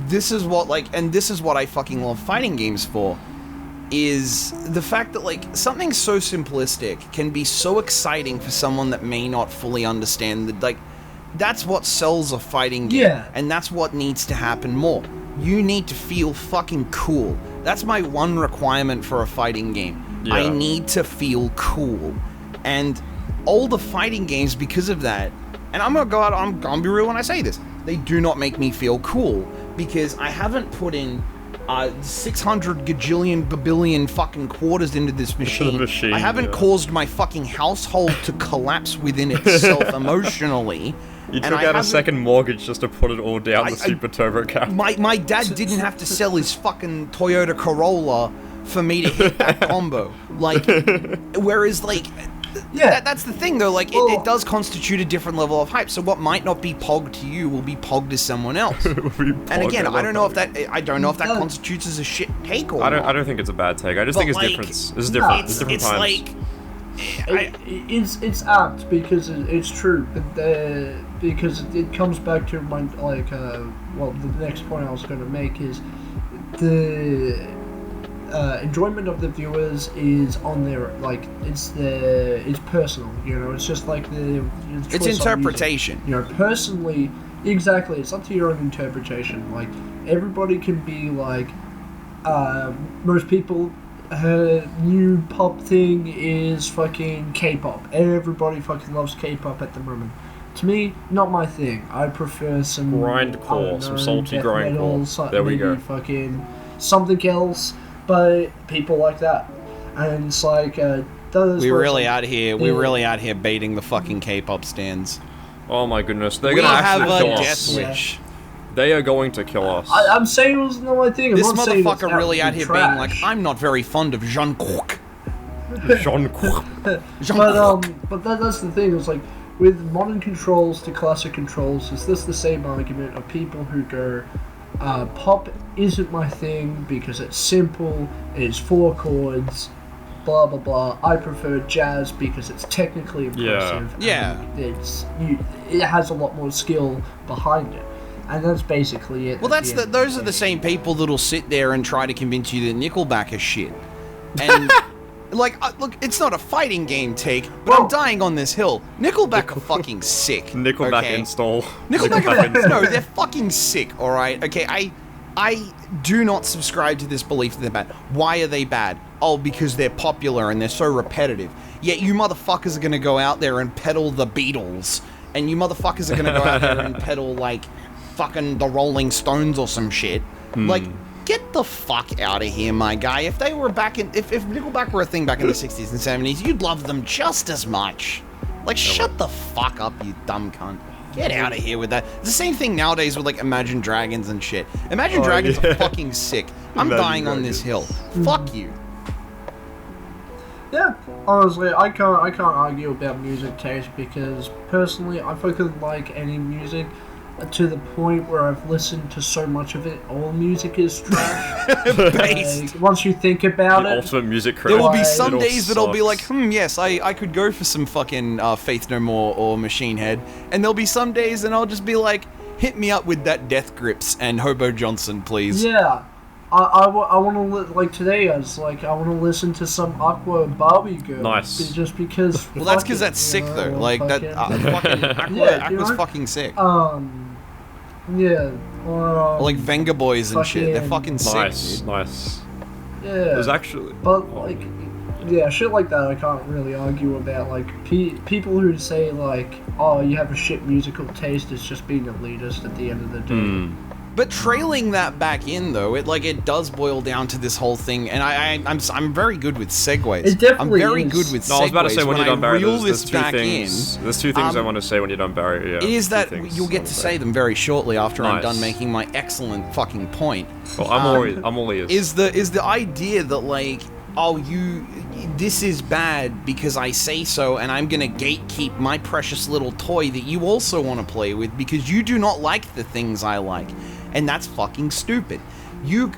This is what this is what I fucking love fighting games for. Is the fact that like something so simplistic can be so exciting for someone that may not fully understand that, like, that's what sells a fighting game. Yeah. And that's what needs to happen more. You need to feel fucking cool. That's my one requirement for a fighting game. Yeah. I need to feel cool. And all the fighting games, because of that, and I'm gonna go out, I'm gonna be real when I say this, they do not make me feel cool because I haven't put in 600 gajillion babillion fucking quarters into this machine. I haven't caused my fucking household to collapse within itself emotionally. You and took I out a haven't- second mortgage just to put it all down the I- super turbo cap. My dad didn't have to sell his fucking Toyota Corolla for me to hit that combo. Like, whereas like, Yeah. that's the thing though. Like, Well- it does constitute a different level of hype. So what might not be pogged to you will be pogged to someone else. And again, I don't know if that No. constitutes as a shit take or I not. don't think it's a bad take. I just But, think it's like, different. It's different. It's different It's times. like, It's apt because it's true. Because it comes back to my the next point I was going to make is the enjoyment of the viewers is on their it's personal. You know, it's just like the it's choice on music. interpretation. You know, personally, exactly. It's up to your own interpretation. Like everybody can be like, most people. Her new pop thing is fucking K-pop. Everybody fucking loves K-pop at the moment. To me, not my thing. I prefer some Grindcore, I don't some know, salty death grindcore. metal, so- There we maybe go. Fucking something else, but people like that, and it's like those. We're were really some- out here. We're really out here baiting the fucking K-pop stands. Oh my goodness, they're We gonna have actually a kill death us. wish. They are going to kill us. I'm saying it was not my thing. I'm This not saying it's motherfucker really out here trash. being like, I'm not very fond of Jungkook. Jean But that's the thing. It's like with modern controls to classic controls. Is this the same argument of people who go, pop isn't my thing because it's simple, it's 4 chords, blah blah blah. I prefer jazz because it's technically impressive. Yeah. and it has a lot more skill behind it, and that's basically it. Well, those are the same people that'll sit there and try to convince you that Nickelback is shit. And like, look, it's not a fighting game take, but I'm Well- dying on this hill. Nickelback are fucking sick. Nickelback okay? install. Nickelback are no, they're fucking sick. All right, okay. I do not subscribe to this belief that they're bad. Why are they bad? Oh, because they're popular and they're so repetitive. Yet you motherfuckers are gonna go out there and peddle the Beatles, and you motherfuckers are gonna go out there and peddle, like, fucking the Rolling Stones or some shit. Like, get the fuck out of here, my guy. If they were back in... If Nickelback were a thing back in the 60s and 70s, you'd love them just as much. Like, shut the fuck up, you dumb cunt. Get out of here with that. It's the same thing nowadays with, like, Imagine Dragons and shit. Imagine Dragons are fucking sick. I'm dying on this hill. Fuck you. Yeah, honestly, I can't argue about music taste because personally, I fucking like any music to the point where I've listened to so much of it. All music is trash. Like, once you think about it, ultimate music critic. There will be some It all days that I'll be like, sucks. yes, I could go for some fucking Faith No More or Machine Head. And there'll be some days and I'll just be like, hit me up with that Death Grips and Hobo Johnson, please. yeah. I want to like today. I was like, I want to listen to some Aqua Barbie Girl. Nice. Just because. Well, that's fuck because it, that's sick, you know, though. Like, that fucking Aqua's fucking sick. Yeah. Or like Venga Boys and shit. They're fucking sick, Nice, dude. nice. Yeah. There's actually... But like, yeah, shit like that I can't really argue about. Like people who say like, oh, you have a shit musical taste is just being elitist at the end of the day. But trailing that back in, though, it does boil down to this whole thing, and I'm very good with segues. It definitely I'm very is. good with segues. No, I was about to say when you're done, Barry, reel there's this two back things. in, There's two things I want to say when you're done, Barry. Yeah, it is two that things you'll I get wanna to say say them very shortly after I'm done Nice. making my excellent fucking point. Well, I'm all ears. Is the idea that, like, oh, this is bad because I say so, and I'm gonna gatekeep my precious little toy that you also want to play with because you do not like the things I like, and that's fucking stupid. You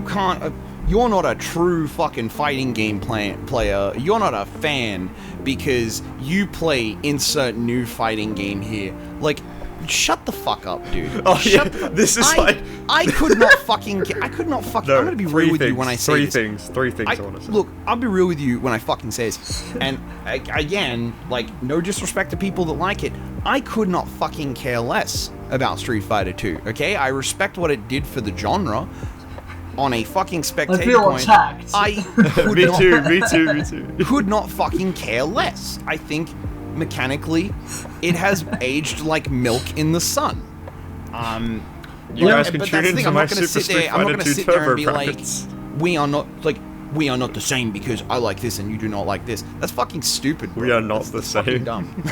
can't. You're not a true fucking fighting game player. You're not a fan because you play insert new fighting game here. Like, shut the fuck up, dude. Oh yeah, Shut the- this is like... I could not fucking. I could not fucking. No, I'm gonna be real with you when I say this. Three things I want to say. Look, I'll be real with you when I fucking say this. And again, like, no disrespect to people that like it, I could not fucking care less about Street Fighter 2. Okay, I respect what it did for the genre. On a fucking spectator I feel point, attacked. I could Me not, too. could not fucking care less. I think mechanically, it has aged like milk in the sun. You guys can but tune that's the thing, into I'm my not gonna Super sit there. Street I'm not Fighter gonna 2 sit there Turbo and be brackets. like, we are not the same because I like this and you do not like this. That's fucking stupid. Bro. We are not That's the fucking same. dumb.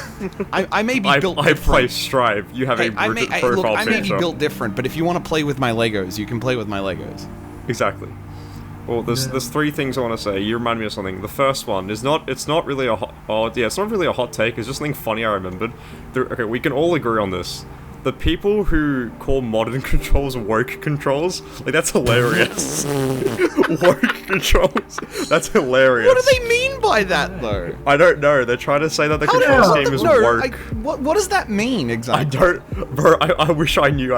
I may be built I different. play Strive. You have Hey, a I rigid may profile be picture. built different, but if you want to play with my Legos, you can play with my Legos. Exactly. Well, there's three things I want to say. You remind me of something. The first one is it's not really a it's not really a hot take. It's just something funny I remembered. Okay, we can all agree on this. The people who call modern controls woke controls, like, that's hilarious. Woke controls? That's hilarious. What do they mean by that, though? I don't know. They're trying to say that the How do- control scheme is no, woke. what does that mean I exactly? don't... Bro, I wish I knew.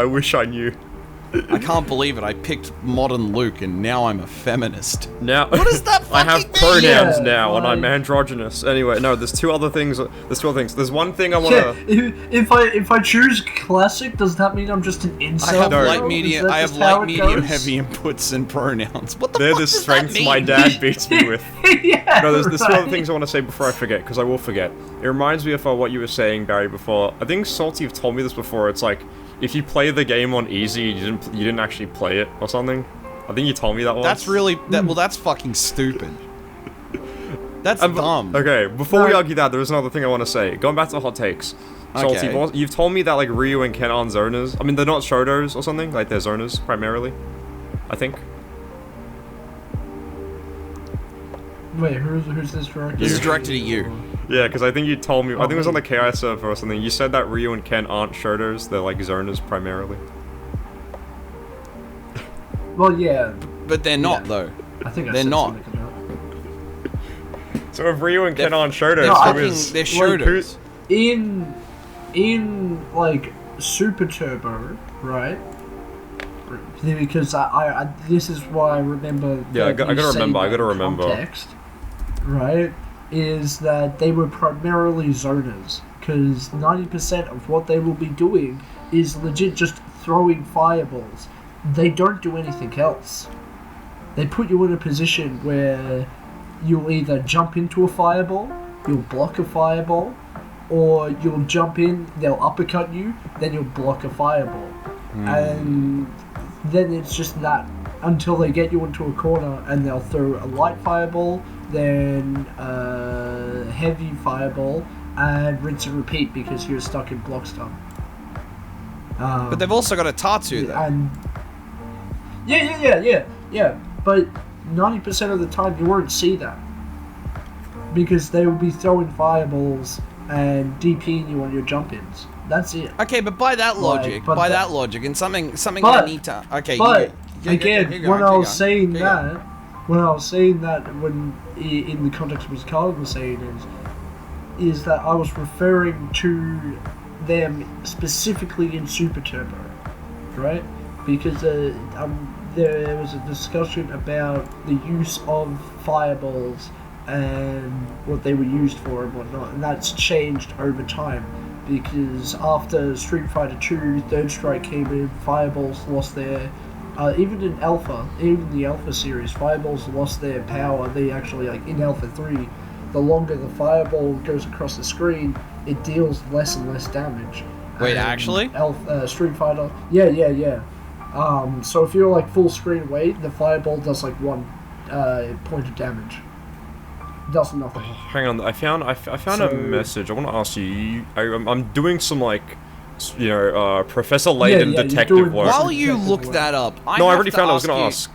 I can't believe it. I picked modern Luke, and now I'm a feminist. Now, What does that I have fucking mean? pronouns Yeah, now, and I'm like- androgynous. Anyway, no, there's two other things. There's one thing I want Yeah, to... if I choose classic, does that mean I'm just an incel? I have No. light Is medium. that I have just how light, it medium, goes? heavy inputs and pronouns. What the They're fuck the does that strengths mean? my dad beats me with. Yeah. No, there's two other right. things I want to say before I forget, because I will forget. It reminds me of what you were saying, Barry, before. I think Salty, you've told me this before. It's like, if you play the game on easy, you didn't actually play it or something. I think you told me that once. That's really well. That's fucking stupid. That's dumb. Okay, before we No. argue that, there's another thing I want to say. Going back to hot takes. Salty, Okay. you've told me that, like, Ryu and Ken aren't zoners. I mean, they're not shotos or something. Like, they're zoners primarily, I think. Wait, who's this directed? This is directed at you. Yeah, because I think you told me. I think it was on the me. KI server or something. You said that Ryu and Ken aren't shotos. They're, like, zoners primarily. Well, yeah, But they're not, Yeah. though. I think I They're said not. something about So if Ryu and Ken They're- aren't shotos, No, I who Fucking, is? they're Like, shooters. in like Super Turbo, right? Because I this is why I remember. Yeah, that I gotta you saying remember, I that gotta remember. Context, right? Is that they were primarily zoners, because 90% of what they will be doing is legit just throwing fireballs. they don't do anything else. They put you in a position where you'll either jump into a fireball, you'll block a fireball, or you'll jump in, they'll uppercut you, then you'll block a fireball. And then it's just that until they get you into a corner and they'll throw a light fireball, then a heavy fireball, and rinse and repeat because you're stuck in block stun. But they've also got a Tatsu, though. And yeah. But 90% of the time you won't see that because they will be throwing fireballs and DPing you on your jump-ins. That's it. Okay, but by that logic, and something I need to. Okay, but when I was saying that, when in the context of what Carl was saying is that I was referring to them specifically in Super Turbo, right? Because there was a discussion about the use of fireballs and what they were used for and whatnot, and that's changed over time. Because after Street Fighter 2, Third Strike came in, fireballs lost their... even in the Alpha series, fireballs lost their power. They actually, like, in Alpha 3, the longer the fireball goes across the screen, it deals less and less damage. Wait, actually? Street Fighter... Yeah. So if you're, like, full screen away, the fireball does, like, 1 point of damage. Does nothing. Hang on, I found a message. I want to ask you. I'm doing some Professor Layton detective work. While you look that up, I already found it. I was gonna ask.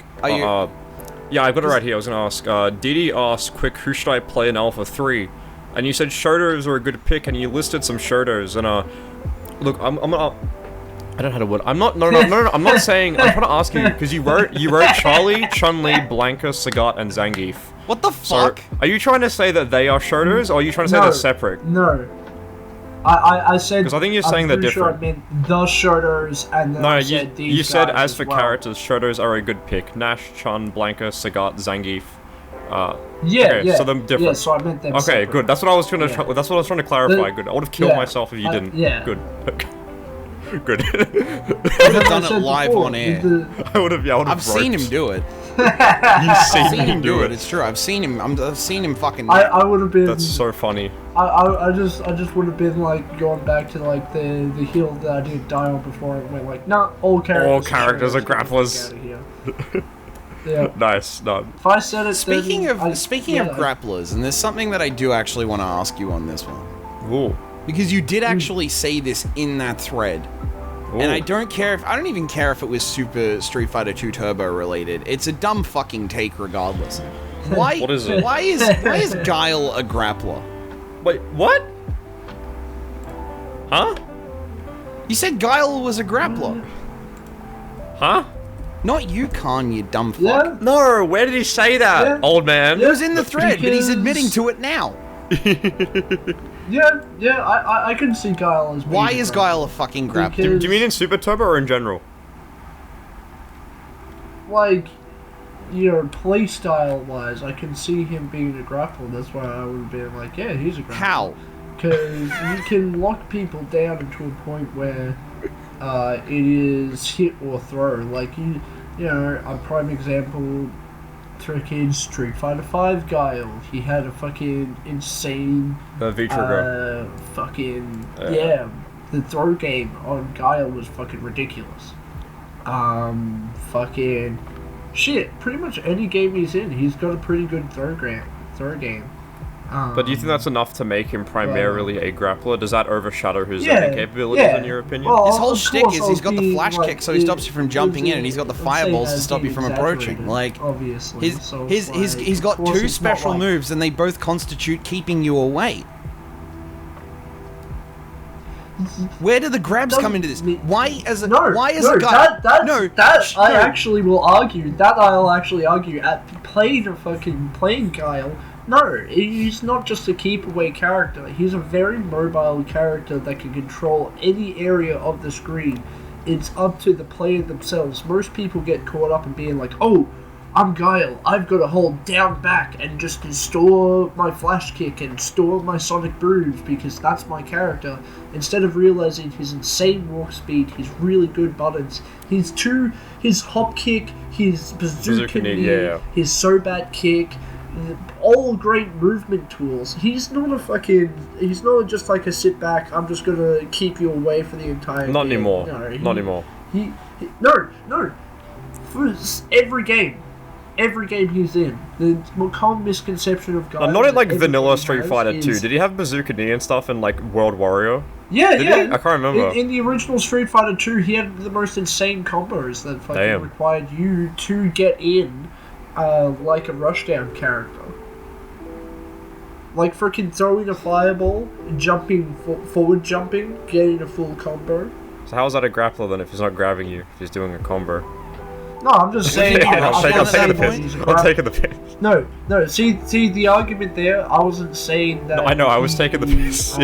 Yeah, I've got it right here. I was gonna ask. Didi asked, "Quick, who should I play in Alpha 3?" And you said shotos are a good pick, and you listed some shotos. And look, I'm gonna. I don't know how to word. I'm not. No. I'm not saying. I'm trying to ask you because you wrote Charlie, Chun-Li, Blanca, Sagat, and Zangief. What the fuck? So, are you trying to say that they are shotos, or are you trying to say they're separate? No. I said... Because I think you're saying they're different. Sure I meant the shotos, and then no, I said these you said as for well. characters, shotos are a good pick. Nash, Chun, Blanca, Sagat, Zangief. Yeah. So they're different. Yeah, so I meant them Okay, separate. good. That's what I was trying to. That's what I was trying to clarify. Good. I would have killed myself if you didn't. Yeah. Good. Good. I would have done it live on air. I would have. Yeah, I would have. I've seen him do it. You've seen him do it. It's true. I've seen him. I've seen him fucking. I would have been. That's so funny. I just would have been like going back to like the hill that I did die on before and went like, nah, all characters are grapplers. Yeah. Nice. No. If I said it. Speaking of grapplers, and there's something that I do actually want to ask you on this one. Ooh. Because you did actually say this in that thread. Ooh. And I don't even care if it was Super Street Fighter 2 Turbo related. It's a dumb fucking take regardless. Why? What is it? Why is Guile a grappler? Wait, what? Huh? You said Guile was a grappler. Huh? Not you, Khan, you dumb fuck. Yeah. No, where did he say that, old man? It was in the thread, but he's admitting to it now. Yeah, I can see Guile as being Why is Guile a fucking grappler? Do you mean in Super Turbo or in general? Like, playstyle wise, I can see him being a grappler. That's why I would have been like, yeah, he's a grappler. How? Because you can lock people down to a point where it is hit or throw. Like, a prime example, freaking Street Fighter 5 Guile. He had a fucking insane... V-trigger. The throw game on Guile was fucking ridiculous. Pretty much any game he's in, he's got a pretty good throw game. But do you think that's enough to make him primarily a grappler? Does that overshadow his other capabilities, in your opinion? Well, his whole shtick is he's got the flash like, kick, so he stops you from jumping in, and he's got the fireballs to stop you from approaching. Like, obviously, he's got two special moves, and they both constitute keeping you away. Where do the grabs come into this? Why as a guy? I actually will argue. That I'll actually argue at playing Guile. No, he's not just a keep away character. He's a very mobile character that can control any area of the screen. It's up to the player themselves. Most people get caught up in being like, oh, I'm Guile. I've got to hold down back and just store my flash kick and store my sonic bruise because that's my character. Instead of realizing his insane walk speed, his really good buttons, his hop kick, his bazooka knee, his sobat kick, all great movement tools. He's not just like a sit back, I'm just gonna keep you away for the entire Not game. anymore. No, Not anymore. No. For every game he's in, the more common misconception of guys. Not in like vanilla Street Fighter 2. Did he have Bazooka Knee and stuff in like World Warrior? Yeah, Did yeah. he? I can't remember. In the original Street Fighter 2, he had the most insane combos that fucking required you to get in, like a rushdown character. Like freaking throwing a fireball, jumping, forward jumping, getting a full combo. So how is that a grappler then if he's not grabbing you, if he's doing a combo? No, I'm just saying. I'm taking the piss. No. See the argument there. I wasn't saying that. No, I know. I was taking the piss.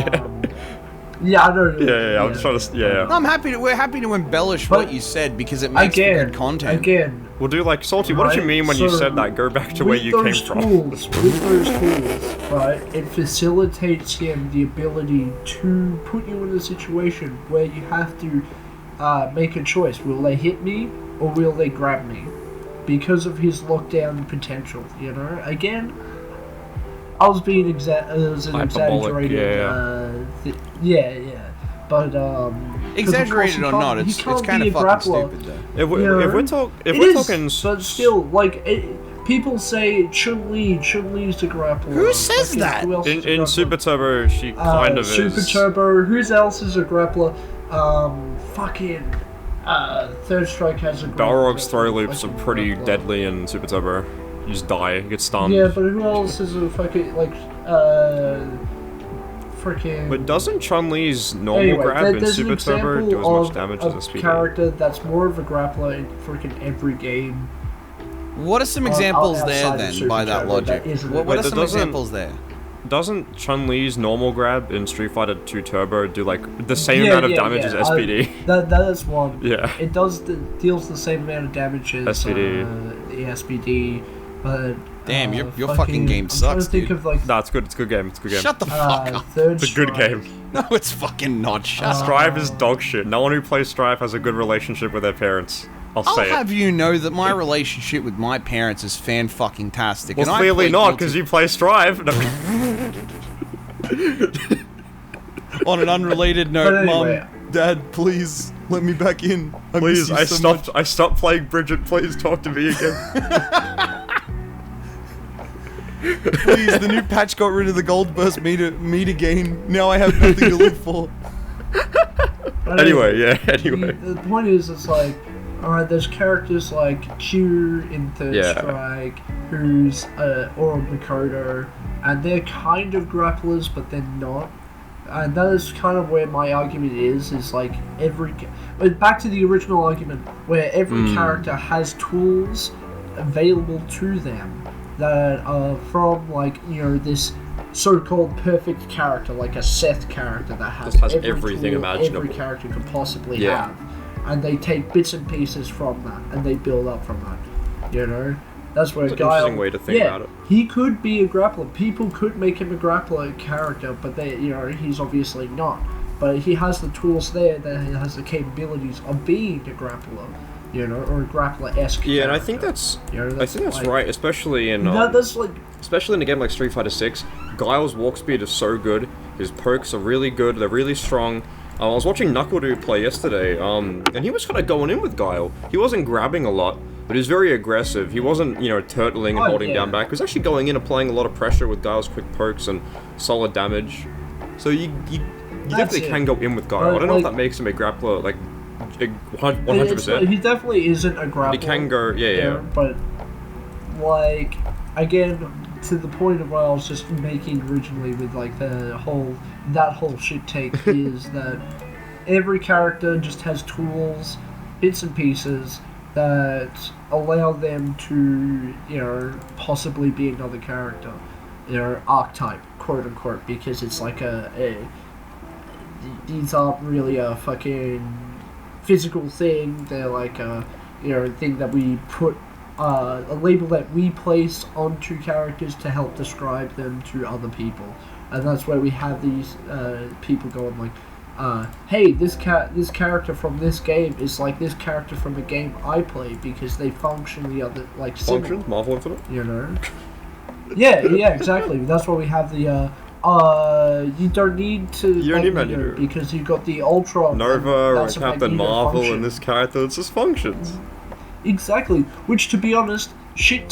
Yeah, I know. Yeah. I'm just trying to. Yeah. No, we're happy to embellish what you said because it makes for good content. Again. We'll do like Salty. What did you mean when you said that? Go back to where you came from. With those tools, right? It facilitates him the ability to put you in a situation where you have to make a choice. Will they hit me or will they grab me? Because of his lockdown potential, you know. Again, I was being exaggerated. Yeah. But exaggerated or not, it's kind of fucking stupid though. If we're talking, but still, like people say Chun-Li's the grappler. Who says that? In Super Turbo, she kind of is. Super Turbo. Who else is a grappler? Third Strike has a grappler. Balrog's throw loops are pretty deadly in Super Turbo. You just die, you get stunned. Yeah, but who else is a fucking freaking? But doesn't Chun-Li's normal grab in Super Turbo do as much damage as a speed? Character that's more of a grappler in freaking every game. What are some examples there then, by that logic? What are some examples there? Doesn't Chun-Li's normal grab in Street Fighter 2 Turbo do like the same amount of damage as SPD? That is one. Yeah. It deals the same amount of damage as SPD. The SPD, but damn, your fucking game sucks, dude. Nah, it's good. It's a good game. Shut the fuck up. It's a good game. No, it's fucking not. Shut up. Strive is dog shit. No one who plays Strive has a good relationship with their parents. I'll say it. I'll have you know that my relationship with my parents is fan-fucking-tastic. Well, clearly not, because you play Strive. No. On an unrelated note, anyway. Mum, Dad, please let me back in. Please, I stopped playing Bridget. Please talk to me again. Please, the new patch got rid of the gold burst meter gain. Now I have nothing to live for. Anyway. The point is, it's like, alright, there's characters like Q in Third Strike, who's or Makoto, and they're kind of grapplers, but they're not. And that is kind of where my argument is like back to the original argument, where every character has tools available to them that are from, like, you know, this so-called perfect character, like a Seth character that has everything imaginable every character could possibly have. And they take bits and pieces from that, and they build up from that. You know, that's where Guile. Interesting way to think about it. He could be a grappler. People could make him a grappler character, but he's obviously not. But he has the tools there. That he has the capabilities of being a grappler. You know, or a grappler-esque. Yeah, and I think that's right, especially in especially in a game like Street Fighter 6. Guile's walk speed is so good. His perks are really good. They're really strong. I was watching NuckleDu play yesterday, and he was kind of going in with Guile. He wasn't grabbing a lot, but he was very aggressive. He wasn't, turtling and holding down back. He was actually going in and applying a lot of pressure with Guile's quick perks and solid damage. So you definitely can go in with Guile. I don't know if that makes him a grappler, 100%. He definitely isn't a grappler. He can go, yeah. But, again, to the point of what I was just making originally with, that whole shit take is that every character just has tools, bits and pieces that allow them to, possibly be another character. Archetype, quote unquote, because it's like these aren't really a fucking physical thing. They're like a, thing that we put a label that we place onto characters to help describe them to other people, and that's where we have these people going like, hey, this character from this game is like this character from a game I play because they function the other like Function? Marvel Infinite? you know. Yeah, exactly. That's why we have the you don't need to You don't need menu. because you got the Ultra Nova or that's a Captain Magneto Marvel function. and this character, it just functions. Exactly. Which, to be honest, shit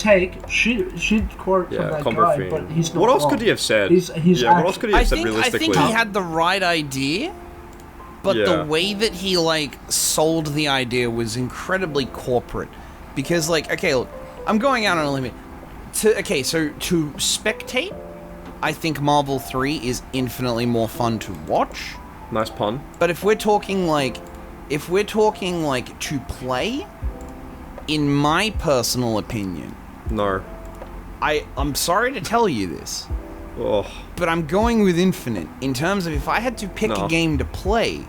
quote Yeah, from that combo guy, fiend. but he's not What else wrong. could he have said? He's what else could he have said I realistically? think he had the right idea, but Yeah. the way that he like sold the idea was incredibly corporate. Because like, okay, look, I'm going out on a limit. So to spectate, I think Marvel 3 is infinitely more fun to watch. Nice pun. But if we're talking like to play, in my personal opinion, No. I'm sorry to tell you this, Oh. but I'm going with Infinite in terms of if I had to pick No. a game to play,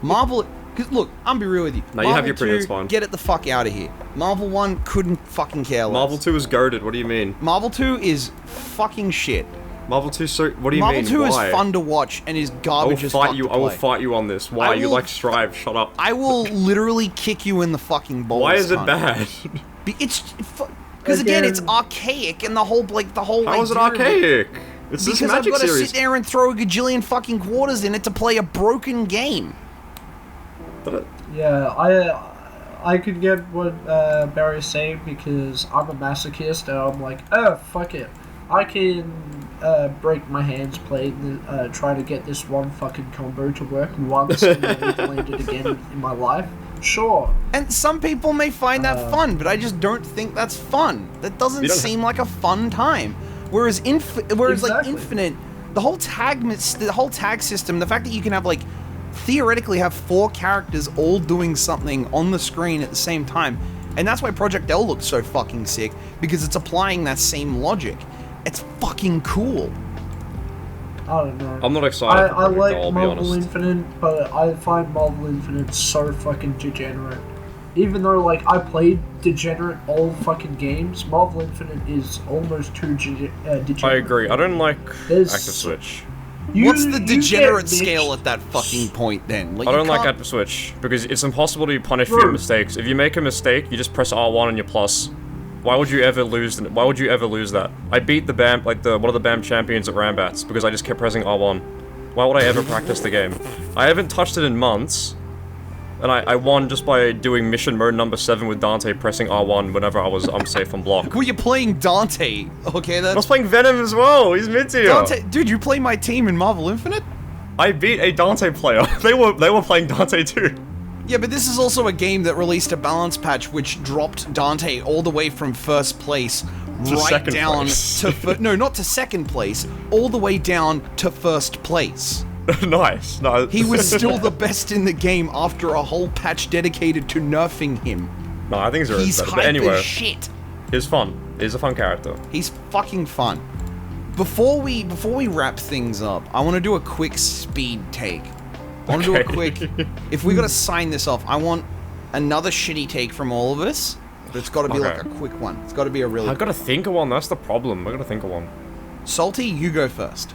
Marvel. Because look, I'm be real with you. No, you Marvel have your 2, opinions, fine. Get it the fuck out of here. Marvel 1 couldn't fucking care less. Marvel 2 is goated, what do you mean? Marvel 2 is fucking shit. Marvel 2 so what do you Marvel mean? 2 Why? is fun to watch and is I will garbage as fuck fight you. to I will play. fight you on this. Why? I You will- like Strive? Shut up. I will literally kick you in the fucking balls. Why is it cunt. bad? Because again, it's Again- archaic and the whole How is it idea of archaic? It's this Because I've Magic got to series. sit there and throw a gajillion fucking quarters in it to play a broken game. Yeah, I could get what Barry's saying because I'm a masochist and I'm like, oh fuck it, I can break my hands playing, try to get this one fucking combo to work once and then land it again in my life. Sure. And some people may find that fun, but I just don't think that's fun. That doesn't You don't- seem like a fun time. Whereas like Exactly. Infinite, the whole tag system, the fact that you can have like theoretically have 4 characters all doing something on the screen at the same time, and that's why Project L looks so fucking sick, because it's applying that same logic. It's fucking cool. I don't know. I'm not excited for I Project like L, I'll be Marvel honest. Infinite, but I find Marvel Infinite so fucking degenerate. Even though, like, I played degenerate old fucking games, Marvel Infinite is almost too degenerate. I agree. I don't like There's- Active Switch. What's the you degenerate get scale mixed- at that fucking point then? Like, I you don't like can't- Active Switch because it's impossible to be punished for your Bro. mistakes. If you make a mistake, you just press R1 and your plus. Why would you ever lose? Why would you ever lose that? I beat the BAM, like one of the BAM champions at Rambats because I just kept pressing R1. Why would I ever practice the game? I haven't touched it in months, and I won just by doing mission mode number 7 with Dante pressing R1 whenever I was unsafe on block. Well, you're playing Dante. Okay, I was that's playing Venom as well. He's mid-tier. Dante. Dude, you play my team in Marvel Infinite? I beat a Dante player. They were playing Dante too. Yeah, but this is also a game that released a balance patch which dropped Dante all the way from first place To right second down place. to no, not to second place, all the way down to first place. Nice. No, He was still the best in the game after a whole patch dedicated to nerfing him. No, I think Zero's He's better. hype But anyway, as shit. it's fun. He's a fun character. He's fucking fun. Before we wrap things up, I want to do a quick speed take. I want to do a Okay. quick. If we got to sign this off, I want another shitty take from all of us. But it's got to be Okay. like a quick one. It's got to be a really. I gotta think of one. That's the problem. I gotta think of one. Salty, you go first.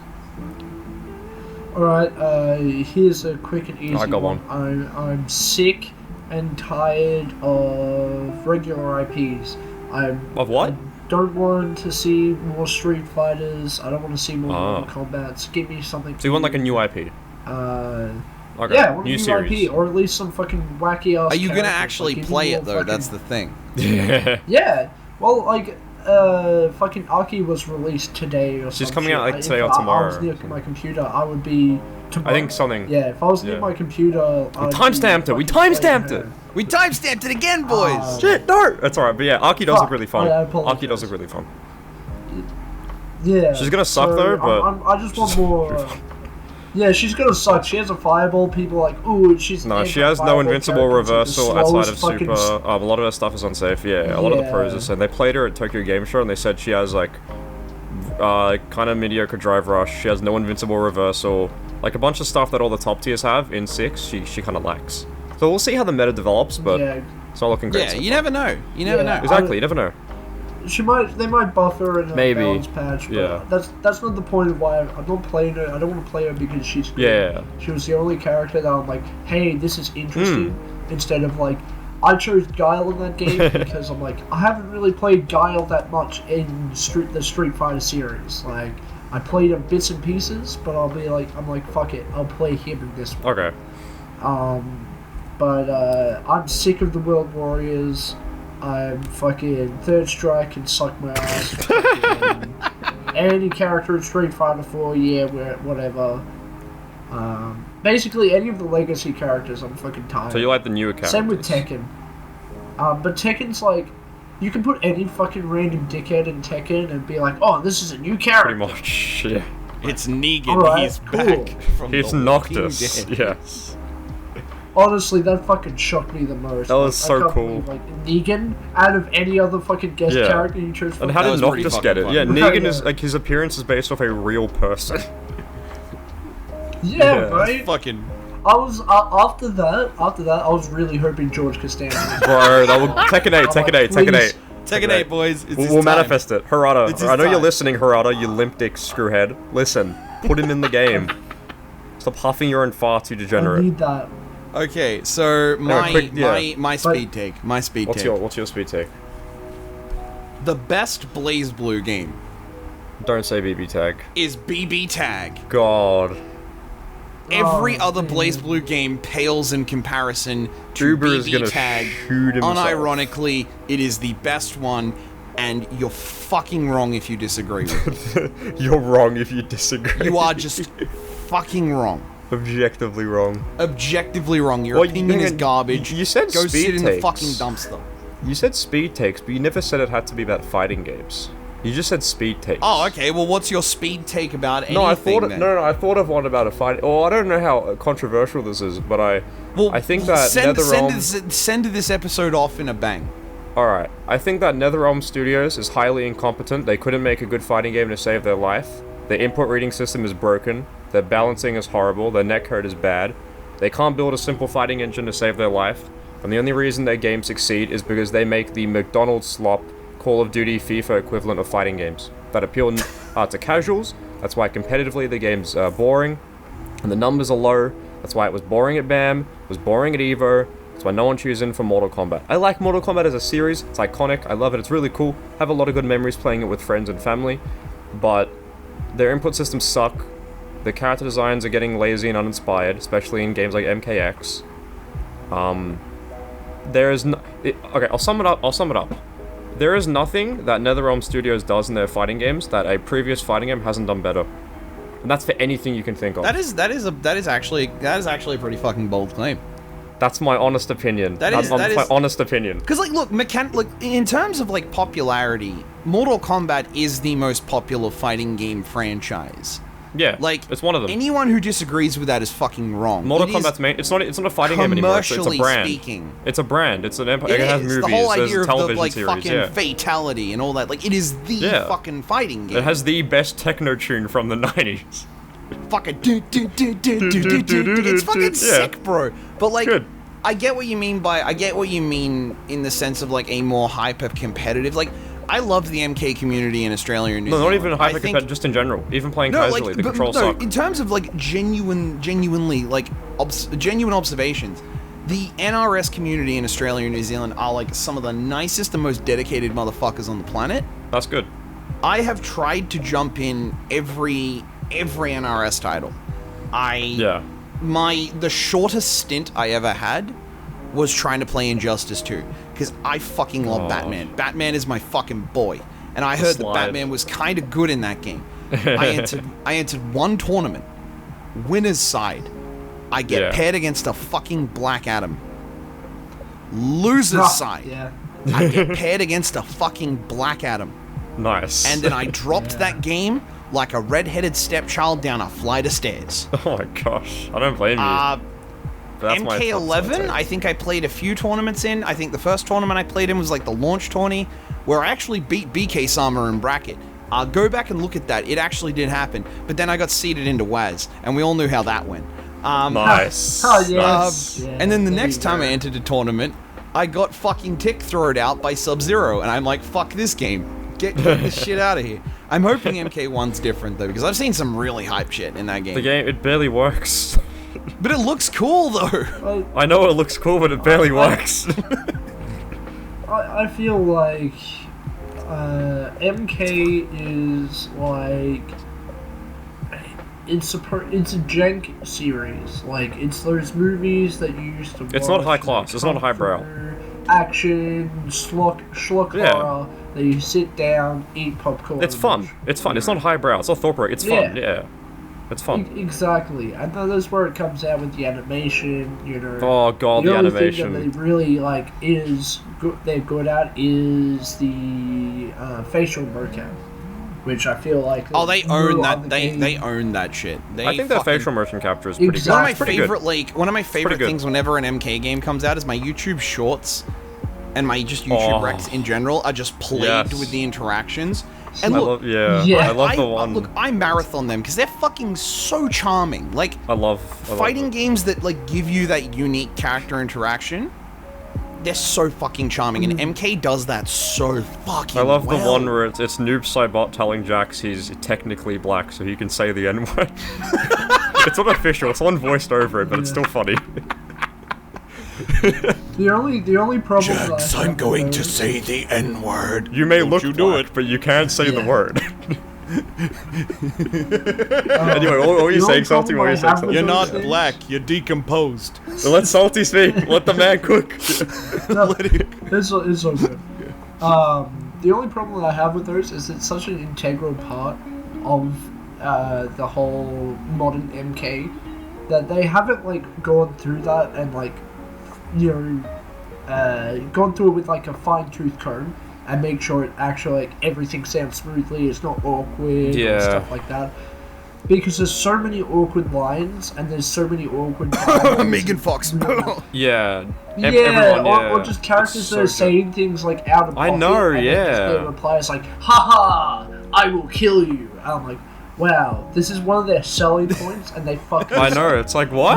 Alright, here's a quick and easy I got one. I'm sick and tired of regular IPs. Of what? I don't want to see more Street Fighters. I don't want to see more Ah. Mortal Kombats. Give me something. So you want like a new IP? Okay. Yeah, I want a new new series. IP, or at least some fucking wacky ass. Are you gonna characters, actually like, give me play more it though? fucking- That's the thing. Yeah. Yeah, well, like, fucking Aki was released today or something. She's coming out, like, today or tomorrow. If I was near my computer, I would be. I think something. Yeah, if I was near Yeah. my computer, I would be timestamped it, we fucking timestamped playing it. her. We timestamped it again, boys. Shit, no! That's alright, but yeah, Aki does Fuck, look really fun. I apologize. Aki does look really fun. Yeah. She's gonna suck, though, but- I just want more. Yeah, she's gonna suck. She has a fireball. People are like, ooh, she's. No, she has no anti-fireball invincible character, it's reversal the outside of slowest super. fucking A lot of her stuff is unsafe, yeah. A lot of the pros Yeah. are saying. They played her at Tokyo Game Show and they said she has like kind of mediocre drive rush, she has no invincible reversal. Like a bunch of stuff that all the top tiers have in 6, she kind of lacks. So we'll see how the meta develops, but Yeah, It's not looking great. Yeah, so you far. never know. You never Yeah. know. Exactly, you never know. They might buff her in a Maybe, balance patch, but yeah. that's not the point of why I'm not playing her. I don't want to play her because she's good. Yeah. She was the only character that I'm like, hey, this is interesting, instead of like, I chose Guile in that game because I'm like, I haven't really played Guile that much in the Street Fighter series. Like, I played him bits and pieces, but I'm like, fuck it, I'll play him in this one. Okay. But I'm sick of the World Warriors. I'm fucking Third Strike and suck my ass. Fucking any character in Street Fighter 4, yeah, whatever. Basically, any of the legacy characters, I'm fucking tired. So you like the newer characters? Same with Tekken. But Tekken's like, you can put any fucking random dickhead in Tekken and be like, oh, this is a new character. Pretty much, yeah. It's Negan. Alright, He's cool. back from He's the Noctis. Walking Dead. Yes. Honestly, that fucking shocked me the most. That was I so can't cool. believe, like, Negan, out of any other fucking guest Yeah. character you chose. And how That did was pretty Noctis fucking get it? fun. Yeah, Negan Yeah. is like his appearance is based off a real person. Yeah, Yeah. right. Fucking. I was after that. I was really hoping George Costanza. Bro, that will Tekken 8, Tekken 8, Tekken 8. Tekken 8, boys. It's his We'll time. manifest it. Harada, It's his I know you're time. listening, Harada, you limp dick screwhead. Listen, put him in the game. Stop huffing your own farts, you I degenerate. need that. Okay, so my quick, yeah. my speed take. My speed What's take. your speed take? The best Blazblue game Don't say BB tag. is BB Tag. God. Every Oh, other man. BlazBlue game pales in comparison to Uber is BB gonna Tag. shoot himself. Unironically, it is the best one, and you're fucking wrong if you disagree with me. You're wrong if you disagree. You are just fucking wrong. objectively wrong. Objectively wrong. Your Well, opinion is you- garbage. you said Go speed sit in the takes. fucking dumpster. You said speed takes, but you never said it had to be about fighting games. You just said speed takes. Oh, okay. Well, what's your speed take about anything? No, I thought then? no, I thought of one about a fight. Oh, I don't know how controversial this is, but I think that send NetherRealm. this episode off in a bang. All right, I think that NetherRealm Studios is highly incompetent. They couldn't make a good fighting game to save their life. Their input reading system is broken. Their balancing is horrible. Their netcode is bad. They can't build a simple fighting engine to save their life. And the only reason their games succeed is because they make the McDonald's slop Call of Duty FIFA equivalent of fighting games that appeal to casuals. That's why competitively the game's boring, and the numbers are low. That's why it was boring at BAM, it was boring at EVO. That's why no one tunes in for Mortal Kombat. I like Mortal Kombat as a series. It's iconic. I love it. It's really cool. I have a lot of good memories playing it with friends and family, but their input systems suck. The character designs are getting lazy and uninspired, especially in games like MKX. There is no... okay, I'll sum it up. There is nothing that NetherRealm Studios does in their fighting games that a previous fighting game hasn't done better. And that's for anything you can think of. That is actually a pretty fucking bold claim. That's my honest opinion. That's my honest opinion. Because look, in terms of popularity, Mortal Kombat is the most popular fighting game franchise. Yeah, Like, it's one of them. Anyone who disagrees with that is fucking wrong. Mortal It is Kombat's main. It's not a fighting game anymore. It's a commercially brand. speaking. It's a brand. It's an empire. It It has is. movies. The whole There's idea a of the television series. fucking Yeah. fatality and all that. Like, it is the Yeah. fucking fighting game. It has the best techno tune from the 90s. fucking it's fucking sick, bro. But Good. I get what you mean in the sense of a more hyper competitive. I love the MK community in Australia and New No, not Zealand. even I hyper think- competitive, just in general. Even playing No, casually, the controls suck. in terms of genuinely genuine observations, the NRS community in Australia and New Zealand are some of the nicest and most dedicated motherfuckers on the planet. That's good. I have tried to jump in every NRS title. Yeah. The shortest stint I ever had was trying to play Injustice 2 because I fucking love Oh. Batman. Batman is my fucking boy, and I heard that Slide. Batman was kind of good in that game. I entered one tournament, winner's side. I get Yeah. paired against a fucking Black Adam. Loser's side. Yeah. I get paired against a fucking Black Adam. Nice. And then I dropped that game like a red-headed stepchild down a flight of stairs. oh my gosh, I don't blame you. But that's my MK11, I think I played a few tournaments in. I think the first tournament I played in was the launch tourney, where I actually beat BK Sama in bracket. Go back and look at that. It actually did happen. But then I got seeded into WAS, and we all knew how that went. Nice. Oh, yes. Yeah, And then the there next you time go. I entered a tournament, I got fucking tick thrown out by Sub-Zero, and I'm like, fuck this game. Get this shit out of here. I'm hoping MK1's different, though, because I've seen some really hype shit in that game. The game, it barely works. But it looks cool, though. Well, I know it looks cool, but it barely works. I feel like MK is like it's a jank series. Like it's those movies that you used to watch. It's not high class. It's not highbrow. Action schlock horror that you sit down, eat popcorn. It's fun. It's fun. It's not highbrow. It's not thought-provoking. It's fun. Yeah. It's fun. Exactly. And then that's where it comes out with the animation, you know. Oh god, the animation. The only thing that they really like is they're good at is the facial mocap, which I feel like they own that. They own that shit. I think their facial motion capture is pretty good. One of my favorite things whenever an MK game comes out is my YouTube shorts and my just YouTube recs in general are just plagued with the interactions. And I look, love the one. Look, I marathon them because they're fucking so charming. Like, I love fighting games that like give you that unique character interaction. They're so fucking charming, and MK does that so fucking well. I love the one where it's Noob Saibot telling Jax he's technically black, so he can say the N-word. It's not official. It's one voiced over it, but it's still funny. The only problem Jax, I'm going to say the N-word. You may look black, but you can't say the word. Anyway, what were you saying, Salty? What were you saying, Salty? You're not black, you're decomposed. So let Salty speak. Let the man cook. It's so good. The only problem that I have with those is it's such an integral part of the whole modern MK that they haven't like gone through that and like, you know, gone through it with like a fine-tooth comb and make sure it actually like everything sounds smoothly, it's not awkward and stuff like that. Because there's so many awkward lines and there's so many awkward Megan Fox. Everyone, or just characters that are saying things like out of pocket. I know, and their reply is like, haha, I will kill you. And I'm like, wow, this is one of their selling points and they fucking I know, it's like, what?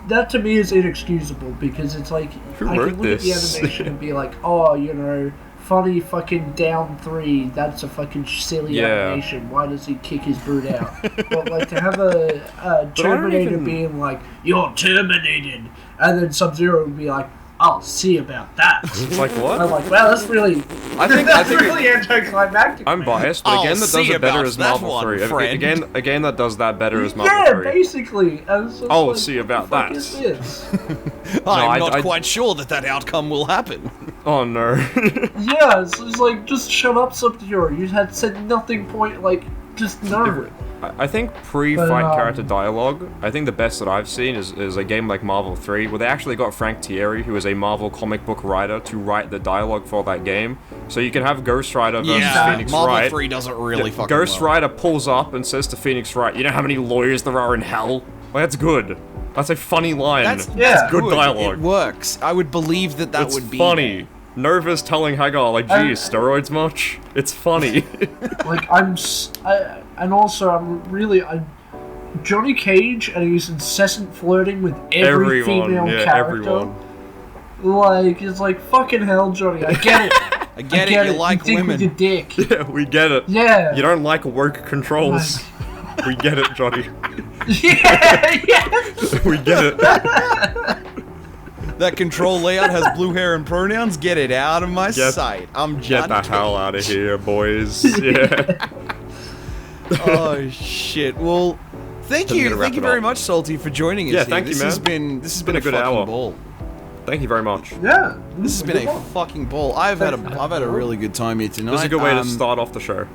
That to me is inexcusable because it's like I can look at the animation and be like, oh, you know, funny fucking down 3. That's a fucking silly animation. Why does he kick his boot out? But like to have a Terminator being like, you're terminated, and then Sub-Zero would be like, I'll see about that. It's like, what? I'm like, wow, that's really really anticlimactic. I'm biased, but a game that does it better is Marvel 3. A game that does that better is Marvel 3. Yeah, basically. I'll like, see about that. I'm not quite sure that outcome will happen. Oh no. Yeah, it's like, just shut up, Sub-Zero. You had said nothing just no. I think pre-fight character dialogue, I think the best that I've seen is a game like Marvel 3, where they actually got Frank Thierry, who is a Marvel comic book writer, to write the dialogue for that game. So you can have Ghost Rider versus Phoenix Marvel Wright. 3 does it really fucking Ghost well. Rider pulls up and says to Phoenix Wright, you know how many lawyers there are in hell? Like, that's good. That's a funny line. That's good dialogue. It works. I would believe that would be funny. Nova's telling Hagar, like, geez, steroids much? It's funny. Like, Johnny Cage and his incessant flirting with every female character. Everyone. Like, it's like, fucking hell, Johnny, I get it. I get it, you like you women. With your dick. Yeah, we get it. Yeah. You don't like work controls. We get it, Johnny. Yeah. We get it. That control layout has blue hair and pronouns. Get it out of my sight. I'm Get the hell out of here, boys. Yeah. Oh shit. Well, thank you very much, Salty, for joining us. Yeah, here. thank you, man. This has been a good fucking hour. ball. Thank you very much. Yeah. This has been a fucking ball. I've had a really good time here tonight. This is a good way to start off the show.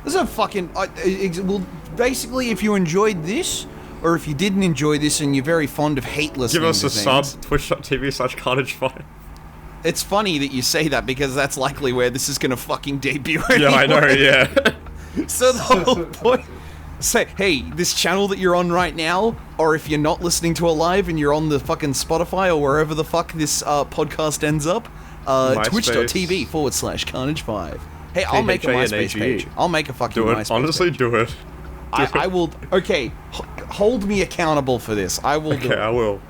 This is a fucking well, basically, if you enjoyed this, or if you didn't enjoy this and you're very fond of hate listening give us to a things, sub, twitch.tv/Khanage5. It's funny that you say that because that's likely where this is gonna fucking debut anyway. Yeah, I know, yeah. So the whole point, say, hey, this channel that you're on right now, or if you're not listening to it live and you're on the fucking Spotify or wherever the fuck this podcast ends up, twitch.tv/Khanage5. Hey, I'll make a MySpace page. I'll make a fucking do it. MySpace Honestly, page. do it. I will. Okay, hold me accountable for this. I will do Okay, it. I will.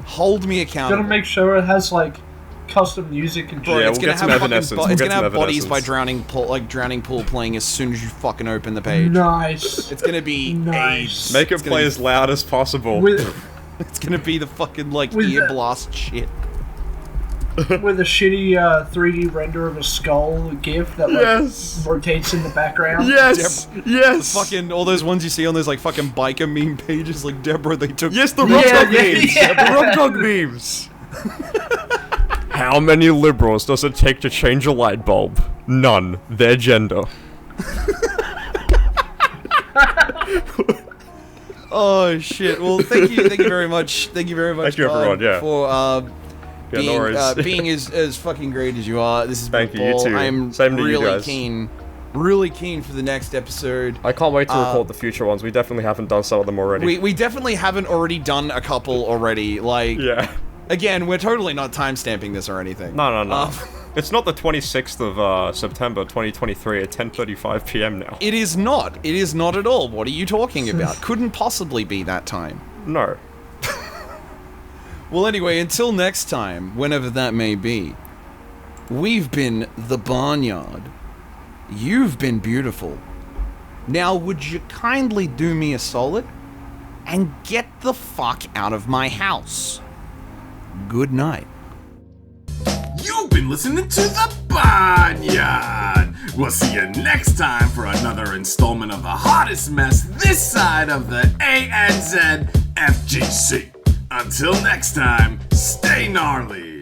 Hold me Gotta accountable. make sure it has like custom music and Bro, shit. Yeah, it's we'll gonna get some have fucking Evanescence. it's We'll gonna get some have Bodies by Evanescence. Drowning Pool playing as soon as you fucking open the page. Nice. It's gonna be Nice. AIDS. Make it It's gonna play be- as loud as possible. With It's gonna be the fucking like With ear the- blast shit. with a shitty 3D render of a skull GIF that like Yes. rotates in the background. Yes! Yes! Fucking all those ones you see on those like fucking biker meme pages, like Deborah, they took. Yes, the Yeah, rock dog yeah, memes! yeah. The rock dog memes! How many liberals does it take to change a light bulb? None. Their gender. Oh shit! Well, thank you very much. Thank you very much. Thank you, everyone, yeah. For Yeah, no worries. being as fucking great as you are. This is Thank you, you Paul. too. I'm Same to you really guys. really keen for the next episode. I can't wait to record the future ones. We definitely haven't done some of them already. We definitely haven't already done a couple already. Like, Yeah. again, we're totally not timestamping this or anything. No. It's not the 26th of September 2023 at 10:35 p.m. now. It is not. It is not at all. What are you talking about? Couldn't possibly be that time. No. Well, anyway, until next time, whenever that may be, we've been the Bahnyard. You've been beautiful. Now, would you kindly do me a solid and get the fuck out of my house? Good night. You've been listening to the Bahnyard. We'll see you next time for another installment of the hottest mess this side of the ANZ FGC. Until next time, stay gnarly.